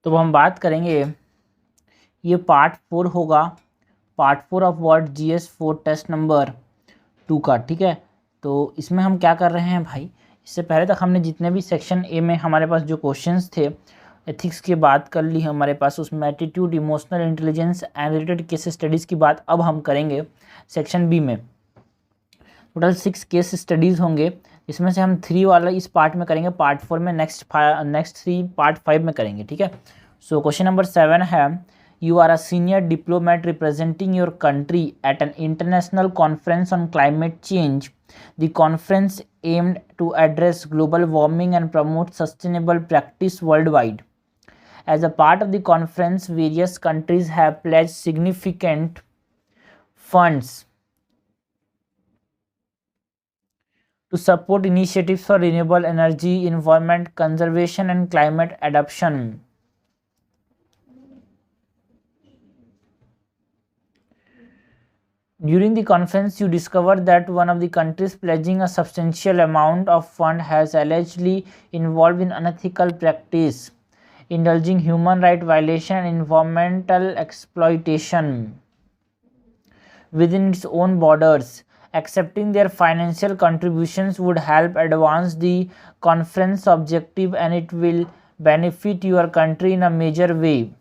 तो हम बात करेंगे, ये पार्ट 4 होगा, part 4 of word GS4 test number 2 का। ठीक है, तो इसमें हम क्या कर रहे हैं भाई, इससे पहले तक हमने जितने भी सेक्शन ए में हमारे पास जो क्वेश्चंस थे एथिक्स की बात कर ली हमारे पास, उसमें attitude, emotional intelligence and related case studies की बात अब हम करेंगे सेक्शन बी में। टोटल 6 केस स्टडीज़ होंगे, इसमें से हम 3 वाला इस पार्ट में करेंगे, पार्ट 4 में, नेक्स्ट 3 पार्ट 5 में करेंगे। ठीक है, सो क्वेश्चन नंबर 7 है, you are a senior diplomat representing your country at an international conference on climate change. The conference aimed to address global warming and promote sustainable practice worldwide. As a part of the conference, various countries have pledged significant funds to support initiatives for renewable energy, environment conservation, and climate adaptation. During the conference, you discovered that one of the countries pledging a substantial amount of fund has allegedly involved in unethical practice, indulging human rights violation and environmental exploitation within its own borders. Accepting their financial contributions would help advance the conference objective and it will benefit your country in a major way.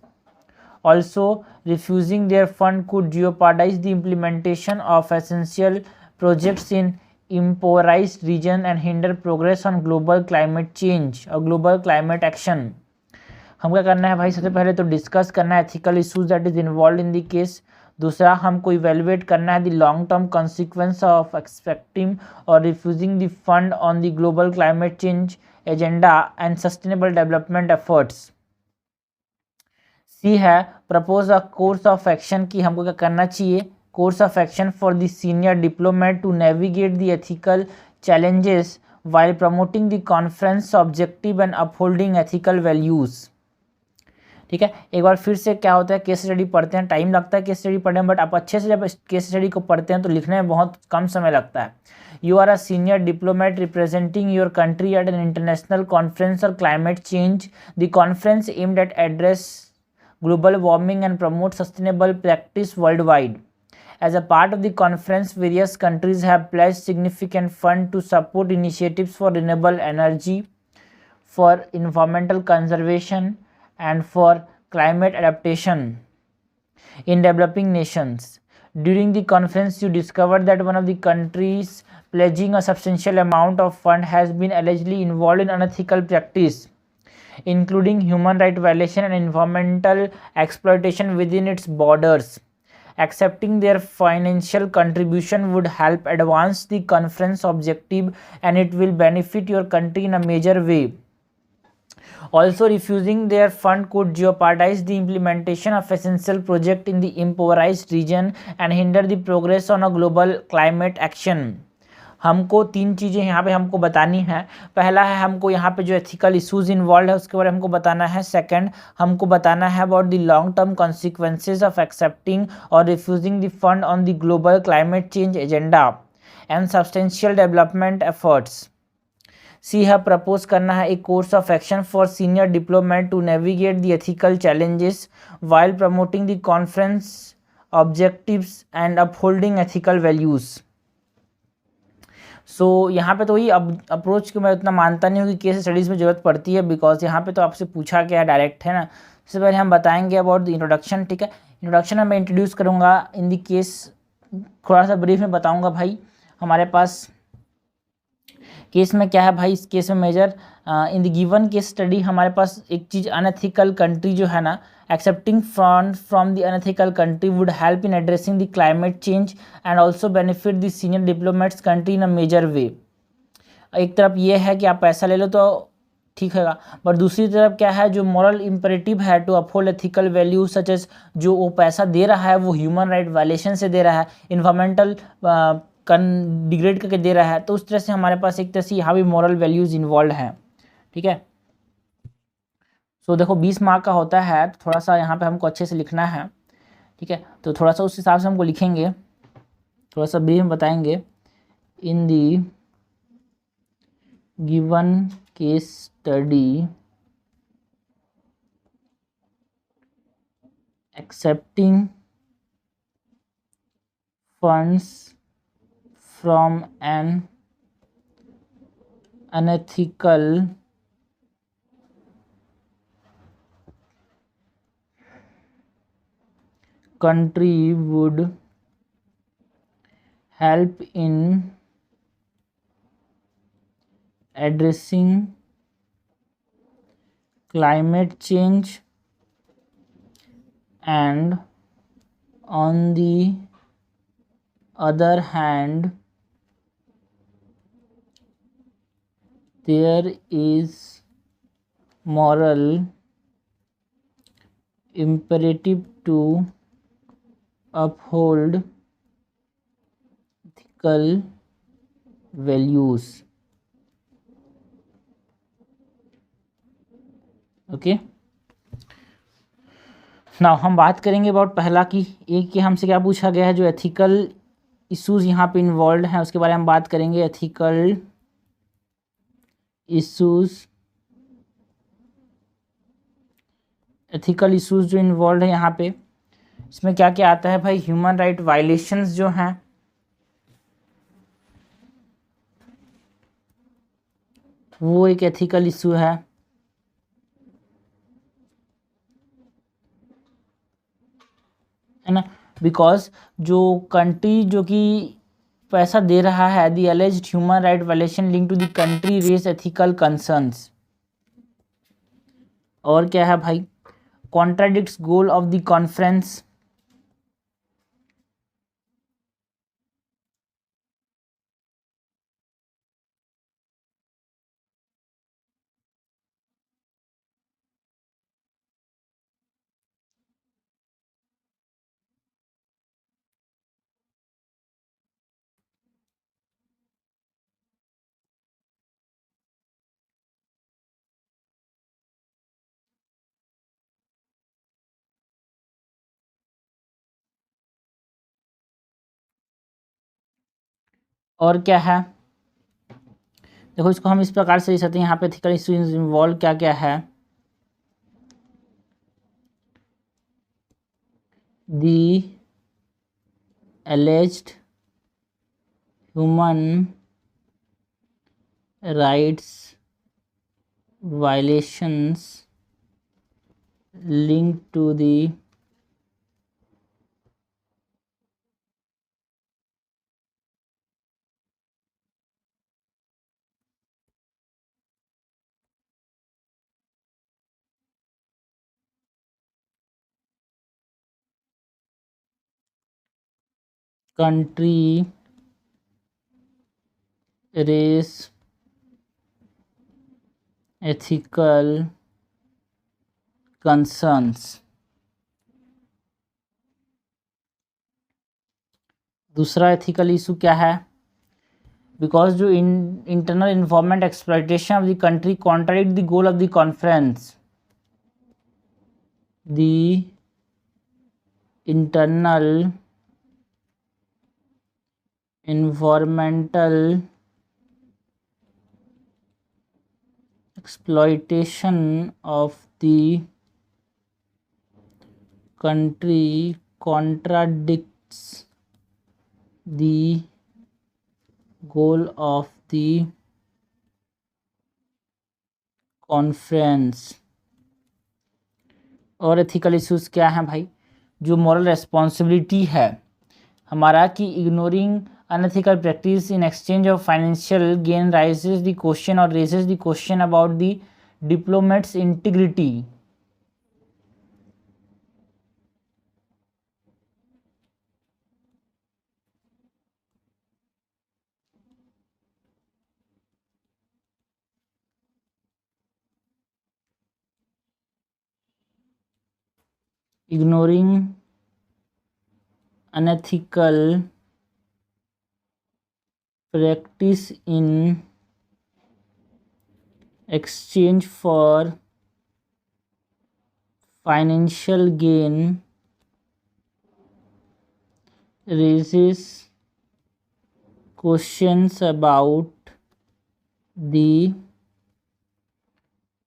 Also, refusing their fund could jeopardize the implementation of essential projects in impoverished region and hinder progress on global climate change or global climate action. हम क्या करना है भाई, सबसे पहले तो discuss करना है ethical issues that is involve in the case. दूसरा, हमको इवेलुएट करना है the long term consequence of expecting और refusing the fund on the global climate change agenda and sustainable development efforts. C है, propose a course of action की हमको क्या करना चाहिए, course of action for the senior diplomat to navigate the ethical challenges while promoting the conference objective and upholding ethical values. ठीक है, एक बार फिर से क्या होता है, केस स्टडी पढ़ते हैं, टाइम लगता है केस स्टडी पढ़ने में, बट आप अच्छे से जब केस स्टडी को पढ़ते हैं तो लिखने में बहुत कम समय लगता है। You are a senior diplomat representing your country at an international conference on climate change. The conference aimed at address global warming and promote sustainable practice worldwide. As a part of the conference, various countries have pledged significant funds to support initiatives for renewable energy, for environmental conservation, and for climate adaptation in developing nations. During the conference, you discovered that one of the countries pledging a substantial amount of fund has been allegedly involved in unethical practice, including human rights violation and environmental exploitation within its borders. Accepting their financial contribution would help advance the conference objective and it will benefit your country in a major way. Also, refusing their fund could jeopardize the implementation of essential projects in the impoverished region and hinder the progress on a global climate action. हमको 3 चीज़ें यहाँ पे हमको बतानी है। पहला है, हमको यहाँ पे जो एथिकल इश्यूज इन्वॉल्व है उसके बारे में हमको बताना है। सेकंड, हमको बताना है about the long term consequences of accepting और refusing the fund on the global climate change agenda and substantial development efforts. C है, प्रपोज करना है एक course of action for senior diplomat to navigate the ethical challenges while promoting the conference objectives and upholding ethical values. So यहाँ पे तो वही approach को मैं उतना मानता नहीं हूँ कि केस स्टडीज़ में ज़रूरत पड़ती है, बिकॉज यहाँ पे तो आपसे पूछा गया डायरेक्ट है ना। इससे पहले हम बताएंगे अबाउट द इंट्रोडक्शन। ठीक है, इंट्रोडक्शन में मैं इंट्रोड्यूस करूँगा इन द केस, थोड़ा सा ब्रीफ में बताऊँगा भाई हमारे पास केस में क्या है भाई। इस केस में major in the given case study हमारे पास एक चीज़, अनएथिकल कंट्री जो है ना, accepting funds from the unethical country would help in addressing the climate change and also benefit the senior diplomats country in a major way. एक तरफ ये है कि आप पैसा ले लो तो ठीक है, बट दूसरी तरफ क्या है, जो मॉरल इम्परेटिव है to uphold ethical value such as, जो वो पैसा दे रहा है वो ह्यूमन राइट वायलेशन से दे रहा है, इन्वायरमेंटल डिग्रेड करके दे रहा है, तो उस तरह से हमारे पास एक तरह से यहाँ भी मॉरल वैल्यूज़ इन्वॉल्व हैं। ठीक है, सो देखो 20 मार्क का होता है, तो थोड़ा सा यहाँ पे हमको अच्छे से लिखना है। ठीक है, तो थोड़ा सा उस हिसाब से हमको लिखेंगे, थोड़ा सा भी हम बताएंगे। In the given case study accepting funds from an unethical country would help in addressing climate change, and on the other hand, there is moral imperative to uphold ethical values. Okay, now हम बात करेंगे about पहला कि एक कि हमसे क्या पूछा गया है, जो एथिकल इश्यूज यहाँ पे इन्वॉल्व हैं उसके बारे में हम बात करेंगे। एथिकल इश्यूज जो इन्वॉल्व है यहाँ पे, इसमें क्या क्या आता है भाई? ह्यूमन राइट वायलेशंस जो हैं, वो एक एथिकल इशू है ना, बिकॉज जो कंट्री जो कि पैसा दे रहा है, the alleged human right violation link to the country raise ethical concerns. और क्या है भाई? Contradicts goal of the conference, और क्या है? देखो इसको हम इस प्रकार से लिख सकते हैं यहाँ पे, एथिकल इश्यूज इन्वॉल्व क्या क्या है? The alleged human rights violations linked to the country race ethical concerns। दूसरा एथिकल इशू क्या है? बिकॉज जो internal environment exploitation of the country contradict the goal of the conference, the internal environmental exploitation of the country contradicts the goal of the conference। और ethical issues क्या हैं भाई? जो moral responsibility है हमारा कि ignoring unethical practice in exchange of financial gain raises the question or raises the question about the diplomat's integrity। ignoring unethical practice in exchange for financial gain raises questions about the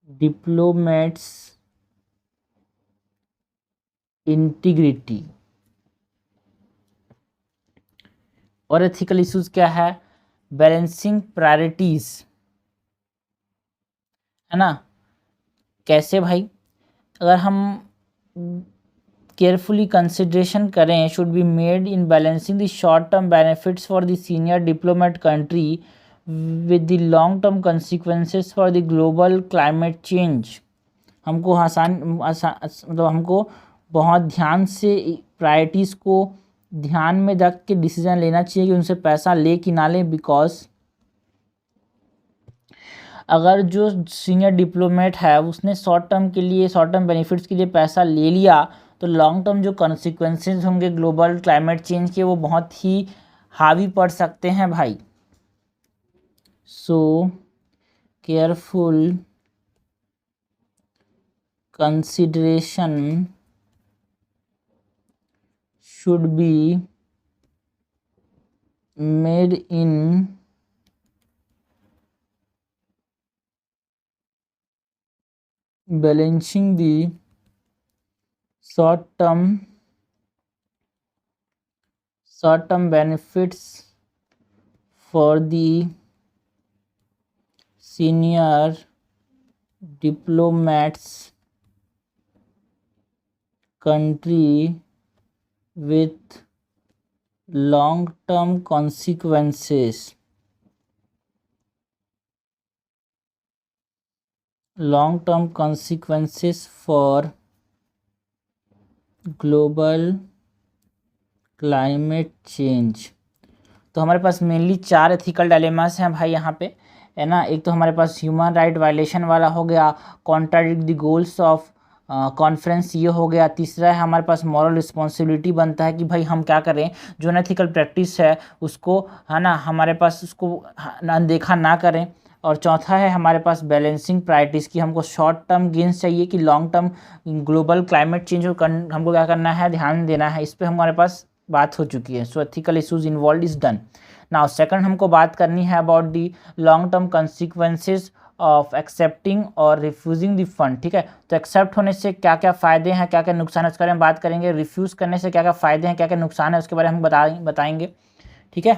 diplomat's integrity. और ethical issues क्या है? Balancing priorities, है ना। कैसे भाई? अगर हम carefully consideration करें, should be made in balancing the short term benefits for the senior diplomat country with the long term consequences for the global climate change. हमको मतलब हमको बहुत ध्यान से प्रायोरिटीज़ को ध्यान में रख के डिसीजन लेना चाहिए कि उनसे पैसा ले कि ना लें, बिकॉज अगर जो सीनियर डिप्लोमेट है उसने शॉर्ट टर्म के लिए, शॉर्ट टर्म बेनिफिट्स के लिए पैसा ले लिया, तो लॉन्ग टर्म जो कॉन्सिक्वेंसेस होंगे ग्लोबल क्लाइमेट चेंज के, वो बहुत ही हावी पड़ सकते हैं भाई। So careful consideration should be made in balancing the short term benefits for the senior diplomats country with long term consequences for global climate change. तो हमारे पास मेनली 4 एथिकल डायलेमास हैं भाई यहाँ पे, है ना। एक तो हमारे पास ह्यूमन राइट वायलेशन वाला हो गया, contradict the goals of conference, ये हो गया। तीसरा है हमारे पास मॉरल रिस्पॉन्सिबिलिटी बनता है कि भाई हम क्या करें, जो अनएथिकल प्रैक्टिस है उसको, है ना, हमारे पास उसको अनदेखा ना करें। और चौथा है हमारे पास बैलेंसिंग प्रायोरिटीज़ की, हमको शॉर्ट टर्म गेन्स चाहिए कि long term global climate change को हमको क्या करना है, ध्यान देना है। इस पर हमारे पास बात हो चुकी है। So ethical issues involve is done. Now second हमको बात करनी है about the long term consequences of accepting और रिफ्यूजिंग द फंड। ठीक है, तो एक्सेप्ट होने से क्या क्या फ़ायदे हैं, क्या क्या नुकसान है, उसके बारे में बात करेंगे। रिफ्यूज़ करने से क्या क्या फ़ायदे हैं, क्या क्या नुकसान है, उसके बारे में हम बताएंगे। ठीक है,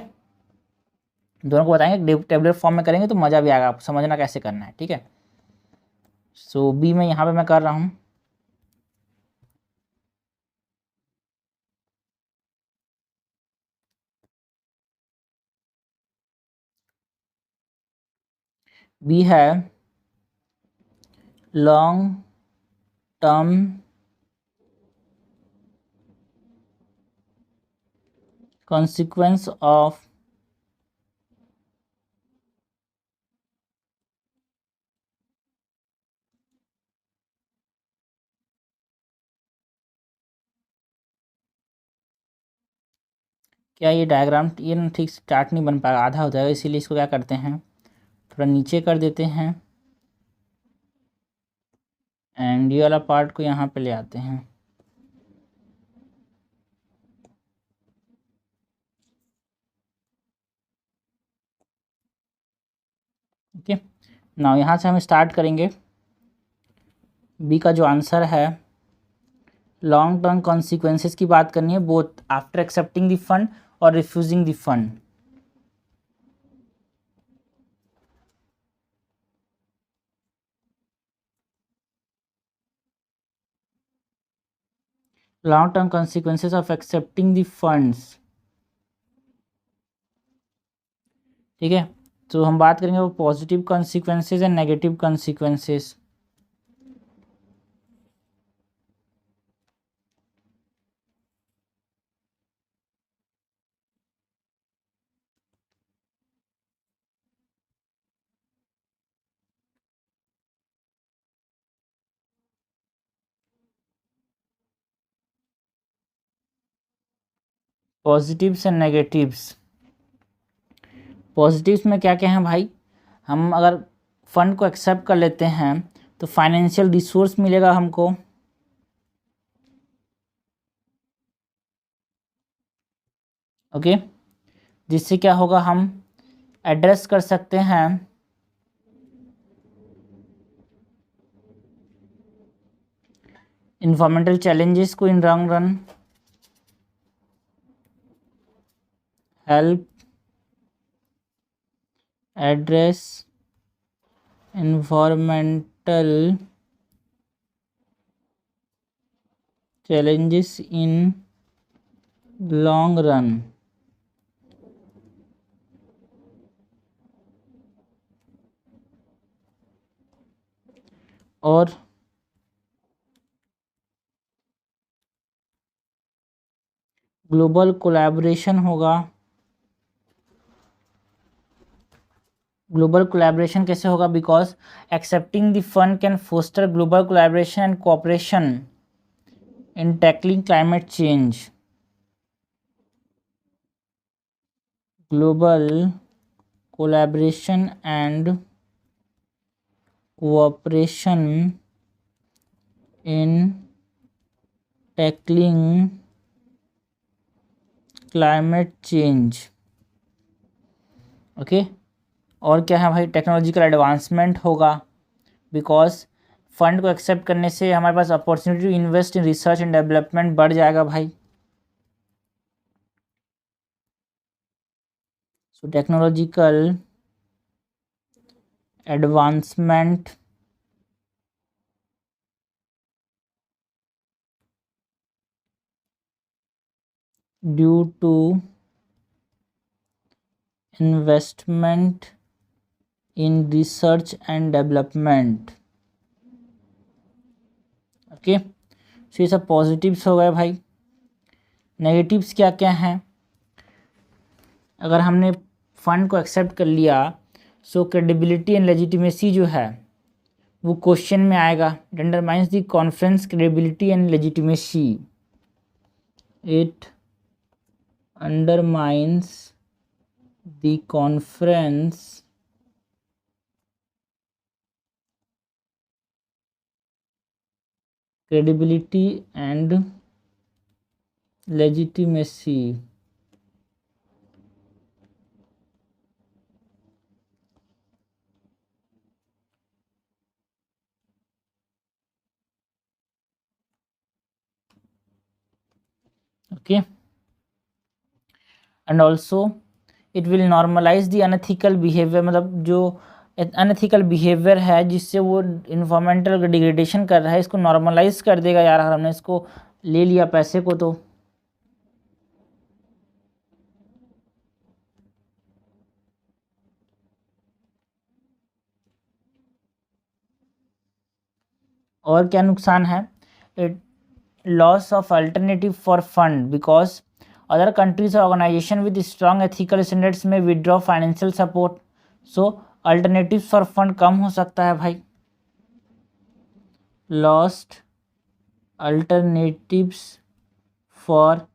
दोनों को बताएंगे, टेबलर फॉर्म में करेंगे तो मज़ा भी आएगा, आपको समझना कैसे करना है। ठीक है, सो बी में यहाँ पे मैं कर रहा हूँ। बी है लॉन्ग टर्म consequence of क्या ये डायग्राम ये ना ठीक स्टार्ट नहीं बन पाएगा, आधा हो जाएगा, इसीलिए इसको क्या करते हैं, थोड़ा नीचे कर देते हैं एंड ये वाला पार्ट को यहाँ पे ले आते हैं। ओके, नाउ यहाँ से हम स्टार्ट करेंगे। बी का जो आंसर है, लॉन्ग टर्म कॉन्सिक्वेंसेस की बात करनी है, both after accepting the fund और refusing the fund. Long term consequences of accepting the funds. ठीक है, तो हम बात करेंगे वो positive consequences and negative consequences. Positives and negatives. Positives में क्या क्या है भाई, हम अगर फंड को एक्सेप्ट कर लेते हैं तो फाइनेंशियल रिसोर्स मिलेगा हमको। ओके, जिससे क्या होगा, हम एड्रेस कर सकते हैं environmental challenges को in long run help address environmental challenges in long run. और ग्लोबल कोलैबोरेशन होगा। ग्लोबल कोलैबोरेशन कैसे होगा? Because accepting the fund can foster global collaboration and cooperation in tackling climate change. Global collaboration and cooperation in tackling climate change. Okay, और क्या है भाई? Technological advancement होगा, because fund को accept करने से हमारे पास opportunity to invest in research and development बढ़ जाएगा भाई। So technological advancement due to investment in research and development. Okay, so ये सब पॉजिटिव्स हो गए भाई। नेगेटिव्स क्या क्या हैं? अगर हमने फंड को एक्सेप्ट कर लिया, सो क्रेडिबिलिटी एंड लेजिटिमेसी जो है वो क्वेश्चन में आएगा। It undermines the conference credibility and legitimacy. It undermines the conference credibility and legitimacy। Okay, and also it will normalise the unethical behaviour. मतलब जो अनएथिकल बिहेवियर है जिससे वो इन्वायरमेंटल डिग्रेडेशन कर रहा है, इसको नॉर्मलाइज कर देगा यार। अगर हमने इसको ले लिया पैसे को तो और क्या नुकसान है? It loss of alternative for fund, because other countries और organisation with strong ethical standards may withdraw financial support. So alternative for fund कम हो सकता है भाई। Lost alternatives for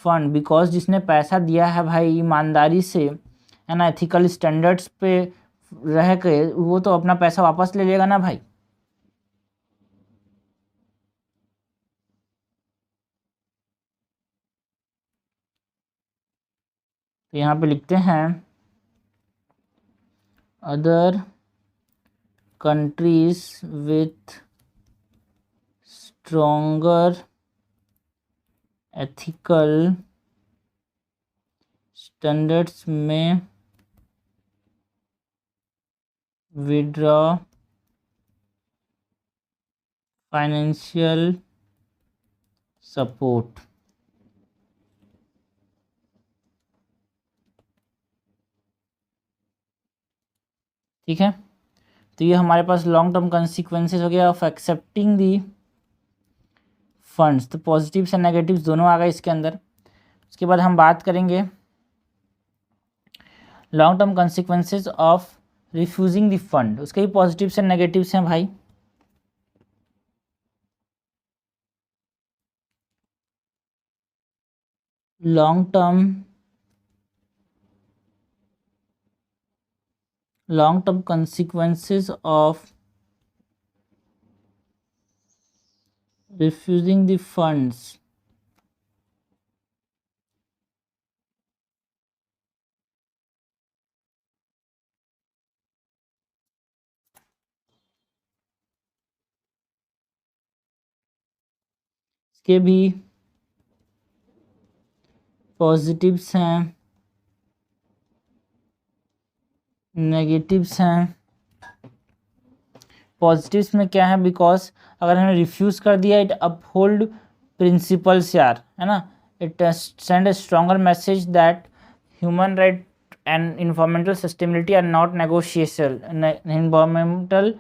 fund, because जिसने पैसा दिया है भाई ईमानदारी से, है ना, एथिकल स्टैंडर्ड्स पे रह के, वो तो अपना पैसा वापस ले लेगा ना भाई। तो यहाँ पे लिखते हैं other countries with stronger ethical standards में विड्रॉ फाइनेंशियल सपोर्ट। ठीक है, तो ये हमारे पास लॉन्ग टर्म कंसिक्वेंसेज हो गया ऑफ एक्सेप्टिंग दी फंड्स। तो पॉजिटिव्स एंड नेगेटिव्स दोनों आ गए इसके अंदर। उसके बाद हम बात करेंगे long term consequences of refusing the fund. उसके ही पॉजिटिव्स एंड नेगेटिव्स हैं भाई। Long term consequences of refusing the funds। के भी पॉजिटिव्स हैं, नेगेटिव्स हैं। पॉजिटिव्स में क्या है, बिकॉज अगर हमने रिफ्यूज़ कर दिया, इट अपहोल्ड प्रिंसिपल्स यार, है ना, it send A stronger message that human right and environmental sustainability are not negotiable. Environmental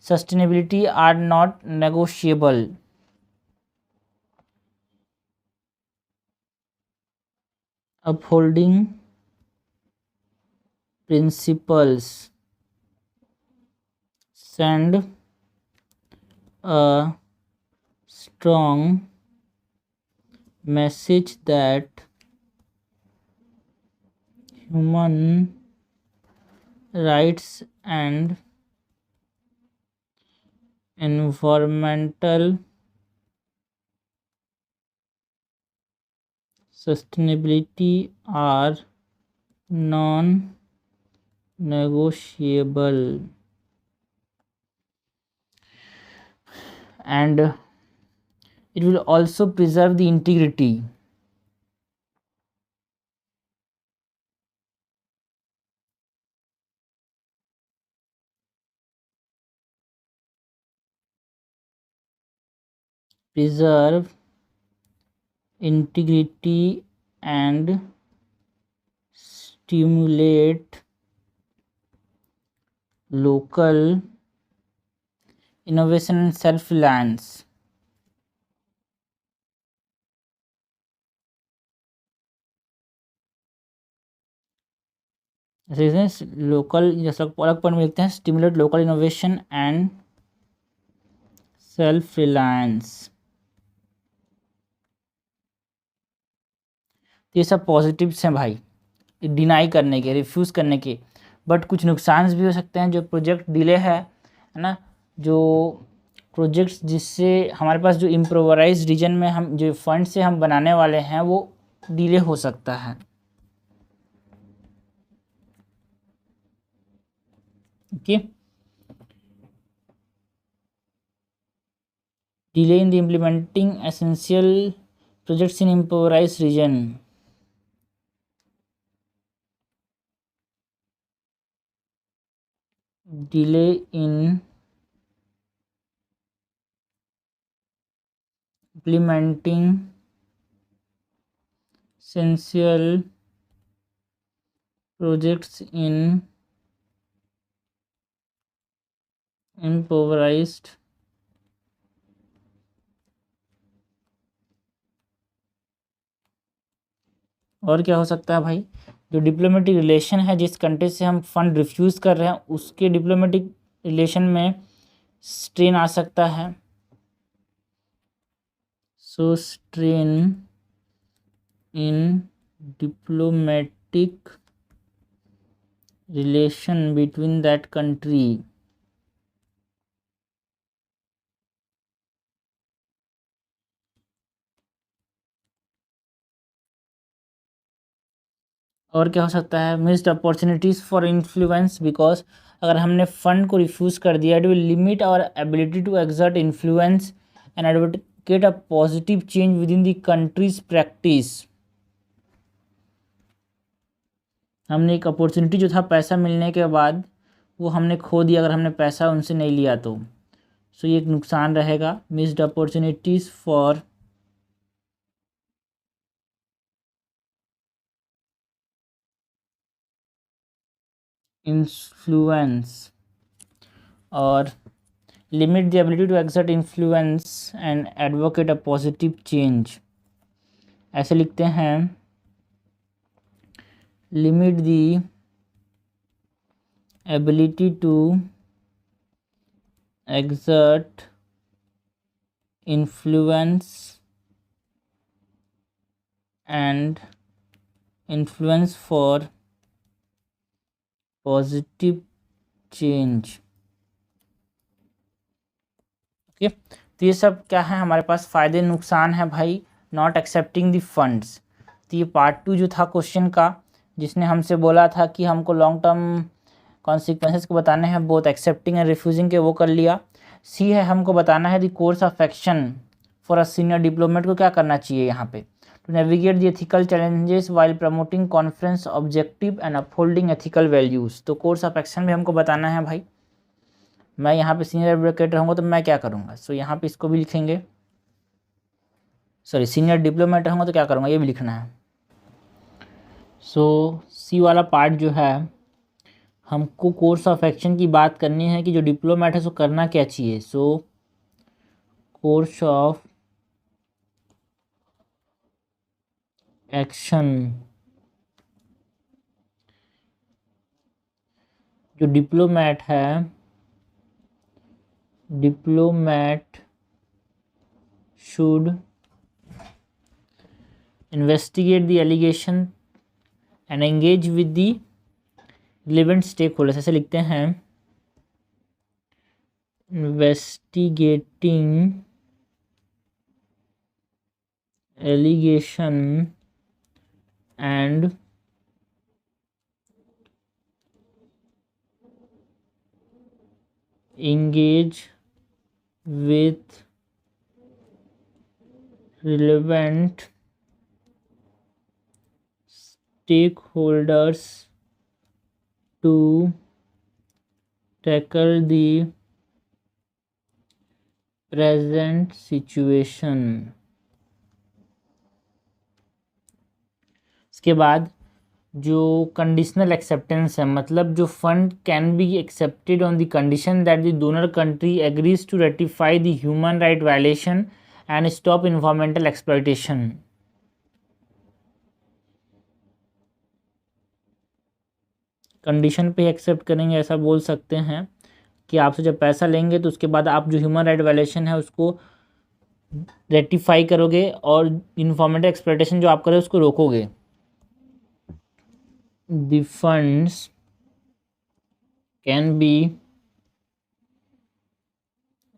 sustainability are not negotiable. Upholding principles send a strong message that human rights and environmental sustainability are non-negotiable, and it will also preserve the integrity. Preserve integrity and stimulate local innovation and self-reliance. Local, जैसा अलग point में लिखते हैं, stimulate local innovation and self reliance. ये सब positives हैं भाई, deny करने के, रिफ्यूज़ करने के, बट कुछ नुकसान भी हो सकते हैं। जो प्रोजेक्ट डिले है ना, जो प्रोजेक्ट्स जिससे हमारे पास जो इम्प्रोवाइज रीजन में हम जो फंड से हम बनाने वाले हैं वो डिले हो सकता है। Okay, delay in the implementing essential projects in improvise region. Delay in implementing essential projects in improvised और क्या हो सकता है भाई, जो डिप्लोमेटिक रिलेशन है, जिस कंट्री से हम फंड रिफ्यूज़ कर रहे हैं उसके डिप्लोमेटिक रिलेशन में स्ट्रेन आ सकता है। So strain in diplomatic relation between that country. और क्या हो सकता है, missed opportunities for influence, because अगर हमने फंड को रिफ्यूज़ कर दिया, it will limit our ability to exert influence and advocate a positive change within the country's practice. हमने एक अपॉर्चुनिटी जो था पैसा मिलने के बाद वो हमने खो दिया, अगर हमने पैसा उनसे नहीं लिया तो। सो ये एक नुकसान रहेगा, मिस्ड अपॉर्चुनिटीज़ फॉर इन्फ्लुएंस और limit the ability to exert influence and advocate a positive change। ऐसे लिखते हैं, limit the ability to exert influence and influence for positive change। Okay, तो ये सब क्या है, हमारे पास फ़ायदे नुकसान है भाई नॉट एक्सेप्टिंग द फंड्स। तो ये पार्ट 2 जो था क्वेश्चन का, जिसने हमसे बोला था कि हमको लॉन्ग टर्म कॉन्सिक्वेंसेस को बताने हैं बोथ एक्सेप्टिंग एंड रिफ्यूजिंग के, वो कर लिया। सी है, हमको बताना है the course of action for a senior diplomat को क्या करना चाहिए यहाँ पे, to navigate the ethical challenges while promoting conference objective and upholding ethical values. तो कोर्स ऑफ एक्शन भी हमको बताना है भाई। मैं यहाँ पे सीनियर एडवोकेट रहूँगा तो मैं क्या करूँगा, सो यहाँ पे इसको भी लिखेंगे, सॉरी सीनियर डिप्लोमेट रहूँगा तो क्या करूँगा, ये भी लिखना है। सो सी वाला पार्ट जो है, हमको कोर्स ऑफ एक्शन की बात करनी है कि जो डिप्लोमेट है सो करना क्या चाहिए। सो कोर्स ऑफ एक्शन, जो डिप्लोमेट है, diplomat should investigate the allegation and engage with the relevant stakeholders, ऐसे लिखते हैं, investigating allegation and engage with relevant stakeholders to tackle the present situation। इसके बाद जो कंडीशनल एक्सेप्टेंस है, मतलब जो fund can be accepted on the condition that the donor country agrees to rectify the human right violation and stop environmental exploitation. Condition पे accept करेंगे, ऐसा बोल सकते हैं कि आपसे जब पैसा लेंगे तो उसके बाद आप जो ह्यूमन राइट वायलेशन है उसको रेटिफाई करोगे और इन्वायरमेंटल एक्सप्लॉयटेशन जो आप करोगे उसको रोकोगे। The funds can be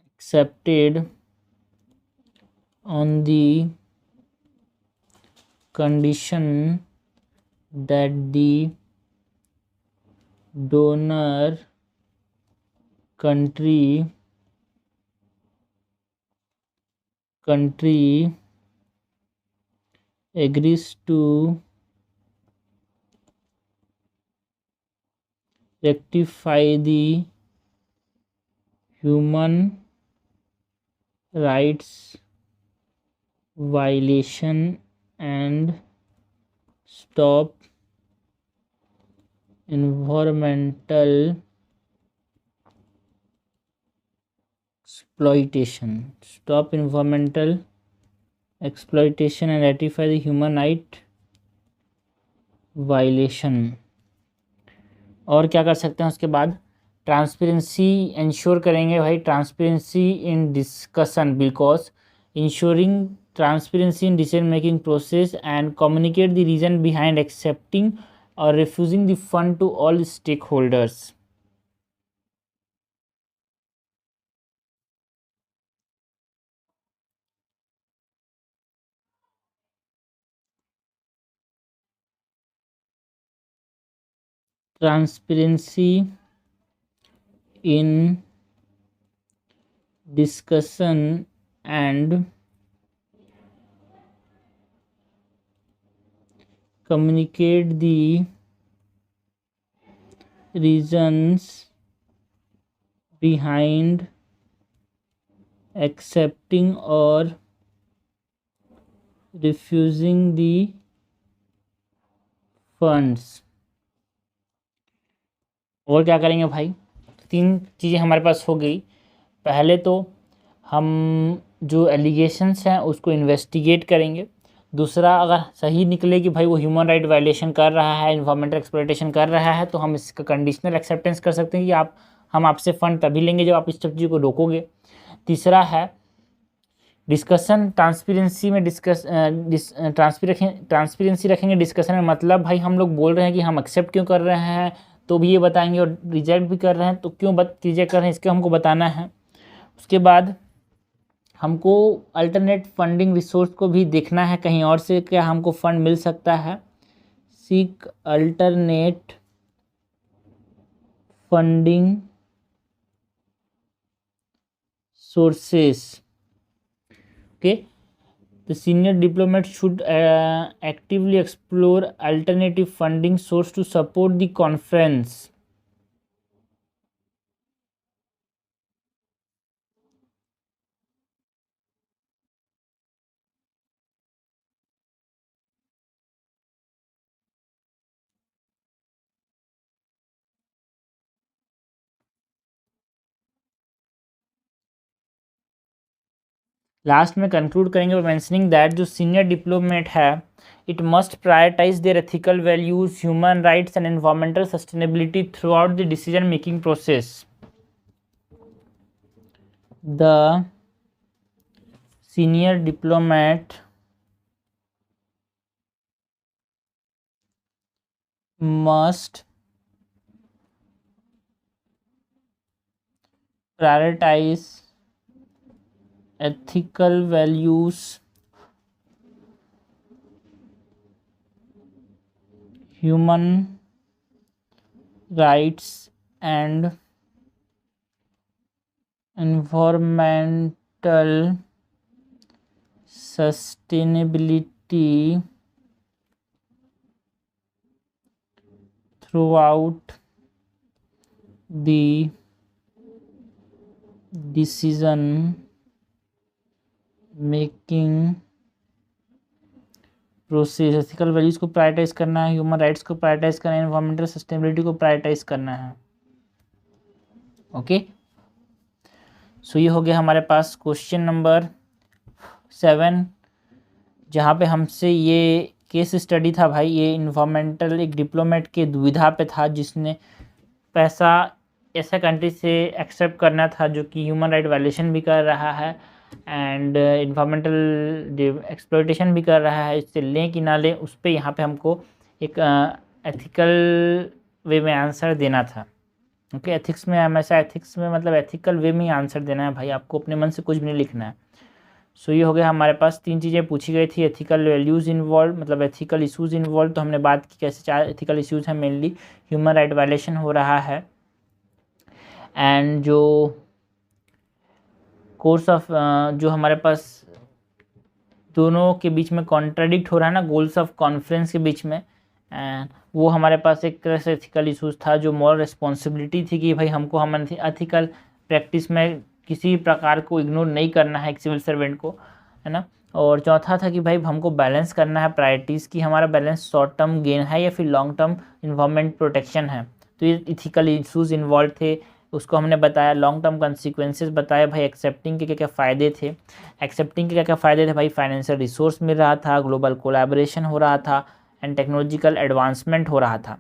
accepted on the condition that the donor country agrees to rectify the human rights violation and stop environmental exploitation and ratify the human right violation। और क्या कर सकते हैं उसके बाद, ट्रांसपेरेंसी इंश्योर करेंगे भाई, transparency in discussion, because ensuring transparency in decision making process and communicate the reason behind accepting और refusing the fund to all stakeholders. Transparency in discussion and communicate the reasons behind accepting or refusing the funds। और क्या करेंगे भाई, तीन चीज़ें हमारे पास हो गई। पहले तो हम जो एलिगेशंस हैं उसको इन्वेस्टिगेट करेंगे। दूसरा, अगर सही निकले कि भाई वो ह्यूमन राइट वायलेशन कर रहा है, इन्वायरमेंटल एक्सप्लॉयटेशन कर रहा है, तो हम इसका कंडीशनल एक्सेप्टेंस कर सकते हैं कि हम आपसे फ़ंड तभी लेंगे जब आप इस सब चीज़ को रोकोगे। तीसरा है डिस्कशन, ट्रांसपेरेंसी में ट्रांसपेरेंसी रखेंगे डिस्कशन में, मतलब भाई हम लोग बोल रहे हैं कि हम एक्सेप्ट क्यों कर रहे हैं तो भी ये बताएंगे, और रिजेक्ट भी कर रहे हैं तो क्यों रिजेक्ट कर रहे हैं इसका हमको बताना है। उसके बाद हमको अल्टरनेट फंडिंग रिसोर्स को भी देखना है, कहीं और से क्या हमको फंड मिल सकता है। Seek alternate funding sources, okay, the senior diplomat should actively explore alternative funding source to support the conference. Last में कंक्लूड करेंगे मेंशनिंग दैट जो सीनियर डिप्लोमेट है it must prioritise their ethical values, human rights and environmental sustainability throughout the decision making process. The senior diplomat must prioritize ethical values, human rights and environmental sustainability throughout the decision making process. Ethical values को prioritise करना है, human rights को prioritise करना है, environmental sustainability को prioritise करना है. Okay, so ये हो गया हमारे पास क्वेश्चन नंबर 7, जहाँ पे हमसे ये केस स्टडी था भाई. ये इन्वायरमेंटल एक डिप्लोमेट के दुविधा पे था जिसने पैसा ऐसा कंट्री से एक्सेप्ट करना था जो कि ह्यूमन राइट वायलेशन भी कर रहा है एंड इन्वायरमेंटल एक्सप्लॉयटेशन भी कर रहा है. इससे लें कि ना लें उस पर यहाँ पे हमको एक एथिकल वे में आंसर देना था. ओके, एथिक्स में हमेशा एथिक्स में मतलब एथिकल वे में ही आंसर देना है भाई, आपको अपने मन से कुछ भी नहीं लिखना है. सो ये हो गया हमारे पास 3 चीज़ें पूछी गई थी. एथिकल वैल्यूज़ इन्वॉल्व मतलब एथिकल इश्यूज़ इन्वॉल्व, तो हमने बात की कैसे 4 एथिकल इश्यूज़ हैं. मेनली ह्यूमन राइट वायलेशन हो रहा है एंड जो कोर्स ऑफ जो हमारे पास दोनों के बीच में कॉन्ट्राडिक्ट हो रहा है ना, गोल्स ऑफ कॉन्फ्रेंस के बीच में, एंड वो हमारे पास एक तरह से एथिकल इशूज़ था. जो मॉरल रिस्पॉन्सिबिलिटी थी कि भाई हमको हम एथिकल प्रैक्टिस में किसी प्रकार को इग्नोर नहीं करना है एक सिविल सर्वेंट को, है ना. और चौथा था कि भाई हमको बैलेंस करना है प्रायोरिटीज़ की, हमारा बैलेंस शॉर्ट टर्म गेन है या फिर लॉन्ग टर्म इन्वायरमेंट प्रोटेक्शन है. तो ये इथिकल इशूज़ इन्वॉल्व थे, उसको हमने बताया. लॉन्ग टर्म कंसिक्वेंसेस बताया भाई, एक्सेप्टिंग के क्या क्या फ़ायदे थे. एक्सेप्टिंग के क्या क्या फ़ायदे थे भाई, फाइनेंशियल रिसोर्स मिल रहा था, ग्लोबल कोलैबोरेशन हो रहा था एंड टेक्नोलॉजिकल एडवांसमेंट हो रहा था.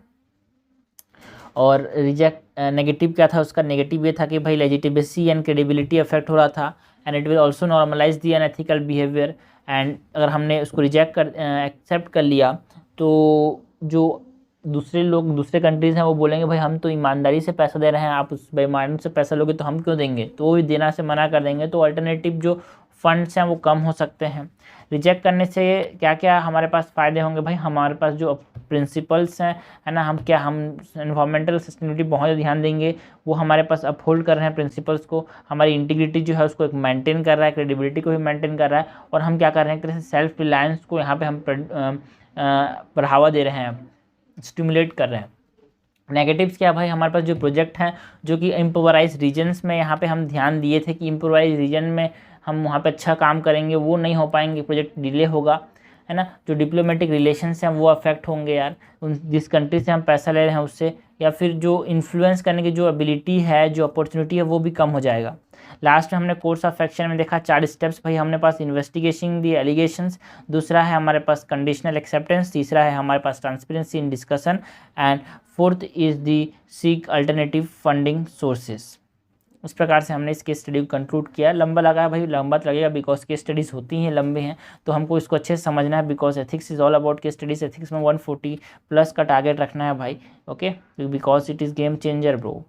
और रिजेक्ट नेगेटिव क्या था उसका, नेगेटिव ये था कि भाई लेजिटिमेसी एंड क्रेडिबिलिटी अफेक्ट हो रहा था and it will also normalise the unethical behaviour. And अगर हमने उसको रिजेक्ट कर एक्सेप्ट कर लिया तो जो दूसरे लोग दूसरे कंट्रीज़ हैं वो बोलेंगे भाई हम तो ईमानदारी से पैसा दे रहे हैं, आप उस बेईमानी से पैसा लोगे तो हम क्यों देंगे, तो वो भी देना से मना कर देंगे. तो अल्टरनेटिव जो फंड्स हैं वो कम हो सकते हैं. रिजेक्ट करने से क्या क्या हमारे पास फ़ायदे होंगे भाई, हमारे पास जो प्रिंसिपल्स हैं है ना, हम एनवायरमेंटल सस्टेनेबिलिटी बहुत ध्यान देंगे, वो हमारे पास अपहोल्ड कर रहे हैं प्रिंसिपल्स को. हमारी इंटीग्रिटी जो है उसको एक मेंटेन कर रहा है, क्रेडिबिलिटी को भी मेंटेन कर रहा है. और हम क्या कर रहे हैं, एक तरह से सेल्फ रिलायंस को यहाँ पे हम बढ़ावा दे रहे हैं, स्टिमुलेट कर रहे हैं. नेगेटिव्स क्या भाई, हमारे पास जो प्रोजेक्ट हैं जो कि इम्प्रोवाइज रीजन्स में यहाँ पे हम ध्यान दिए थे कि इम्प्रोवाइज रीजन में हम वहाँ पे अच्छा काम करेंगे, वो नहीं हो पाएंगे, प्रोजेक्ट डिले होगा, है ना. जो डिप्लोमेटिक रिलेशंस हैं वो अफेक्ट होंगे यार, जिस कंट्री से हम पैसा ले रहे हैं उससे, या फिर जो इन्फ्लुएंस करने की जो एबिलिटी है, जो अपॉर्चुनिटी है वो भी कम हो जाएगा. लास्ट में हमने कोर्स ऑफ एक्शन में देखा 4 स्टेप्स भाई. हमने पास इन्वेस्टिगेशन दी एलिगेशंस, दूसरा है हमारे पास कंडीशनल एक्सेप्टेंस, तीसरा है हमारे पास transparency in discussion and fourth is the seek alternative funding sources. उस प्रकार से हमने इस केस स्टडी को कंक्लूड किया. लंबा लगा है भाई, लंबा तो लगेगा बिकॉज केस स्टडीज़ होती हैं लंबे हैं, तो हमको इसको अच्छे से समझना है because ethics is all about case studies. Ethics में 140+ का टारगेट रखना है भाई. Okay, because it is game changer bro.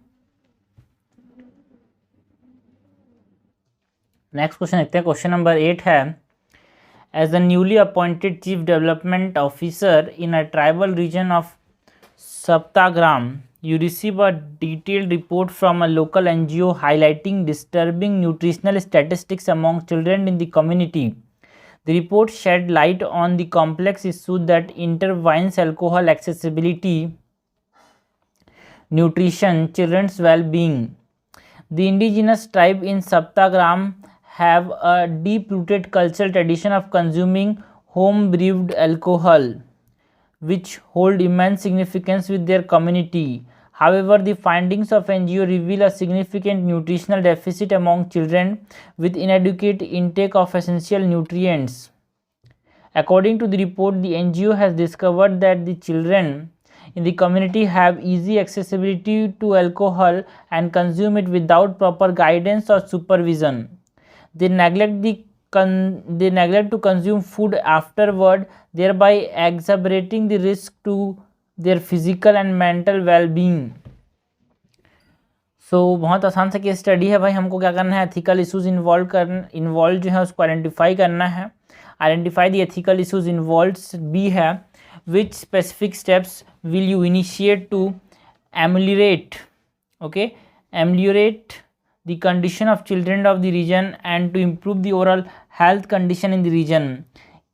Next question देखते हैं. क्वेश्चन नंबर 8 है, as the newly appointed chief development officer in a tribal region of Saptagram you receive a detailed report from a local NGO highlighting disturbing nutritional statistics among children in the community. The report shed light on the complex issue that intertwines alcohol accessibility, nutrition, children's well-being. The indigenous tribe in Saptagram have a deep-rooted cultural tradition of consuming home-brewed alcohol, which hold immense significance with their community. However, the findings of NGO reveal a significant nutritional deficit among children with inadequate intake of essential nutrients. According to the report, the NGO has discovered that the children in the community have easy accessibility to alcohol and consume it without proper guidance or supervision. They neglect to consume food afterward, thereby exacerbating the risk to their physical and mental well-being. बहुत आसान सा case study है भाई. हमको क्या करना है, ethical issues involve जो है उसको आइडेंटिफाई करना है. Identify the ethical issues involve be है. Which specific steps will you initiate to ameliorate the condition of children of the region and to improve the overall health condition in the region.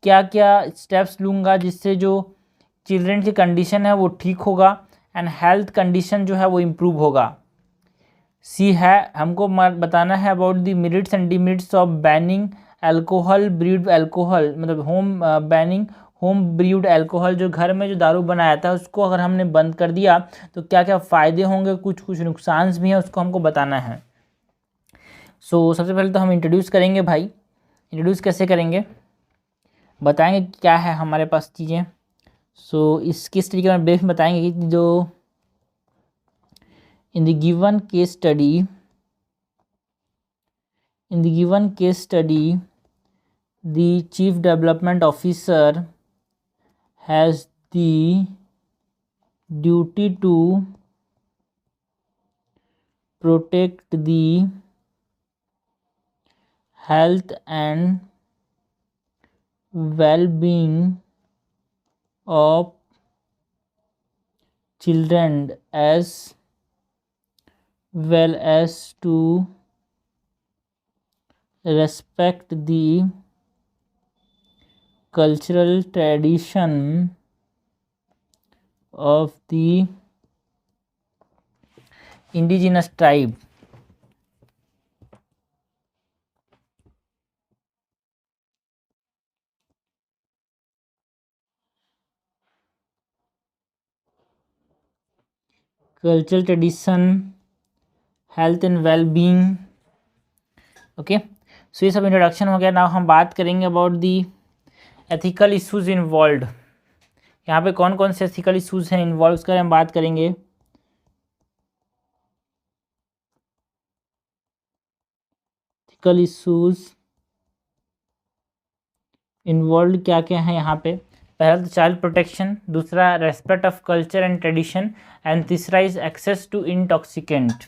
क्या क्या steps लूँगा जिससे जो children की condition है वो ठीक होगा एंड हेल्थ कंडीशन जो है वो इम्प्रूव होगा. सी है, हमको बताना है about the merits and demerits of banning alcohol breed alcohol, मतलब होम ब्रीड अल्कोहल. जो घर में जो दारू बनाया था उसको अगर हमने बंद कर दिया तो क्या क्या फ़ायदे होंगे, कुछ नुकसान भी हैं, उसको हमको बताना है. सबसे पहले तो हम इंट्रोड्यूस करेंगे भाई. इंट्रोड्यूस कैसे करेंगे, बताएंगे क्या है हमारे पास चीज़ें. इस किस तरीके में ब्रीफ बताएंगे कि जो in the given case study the chief development officer has the duty to protect the health and well-being of children as well as to respect the cultural tradition of the indigenous tribe. Cultural tradition, health and well being. Okay, so ये सब introduction हो गया. Now हम बात करेंगे about the ethical issues involve. यहाँ पे कौन कौन से एथिकल इश्यूज हैं इन्वॉल्व, उसके बारे में बात करेंगे. एथिकल इश्यूज इन्वॉल्व क्या क्या है यहाँ पे. पहला तो चाइल्ड प्रोटेक्शन, दूसरा respect of culture and tradition, and तीसरा is access to intoxicant.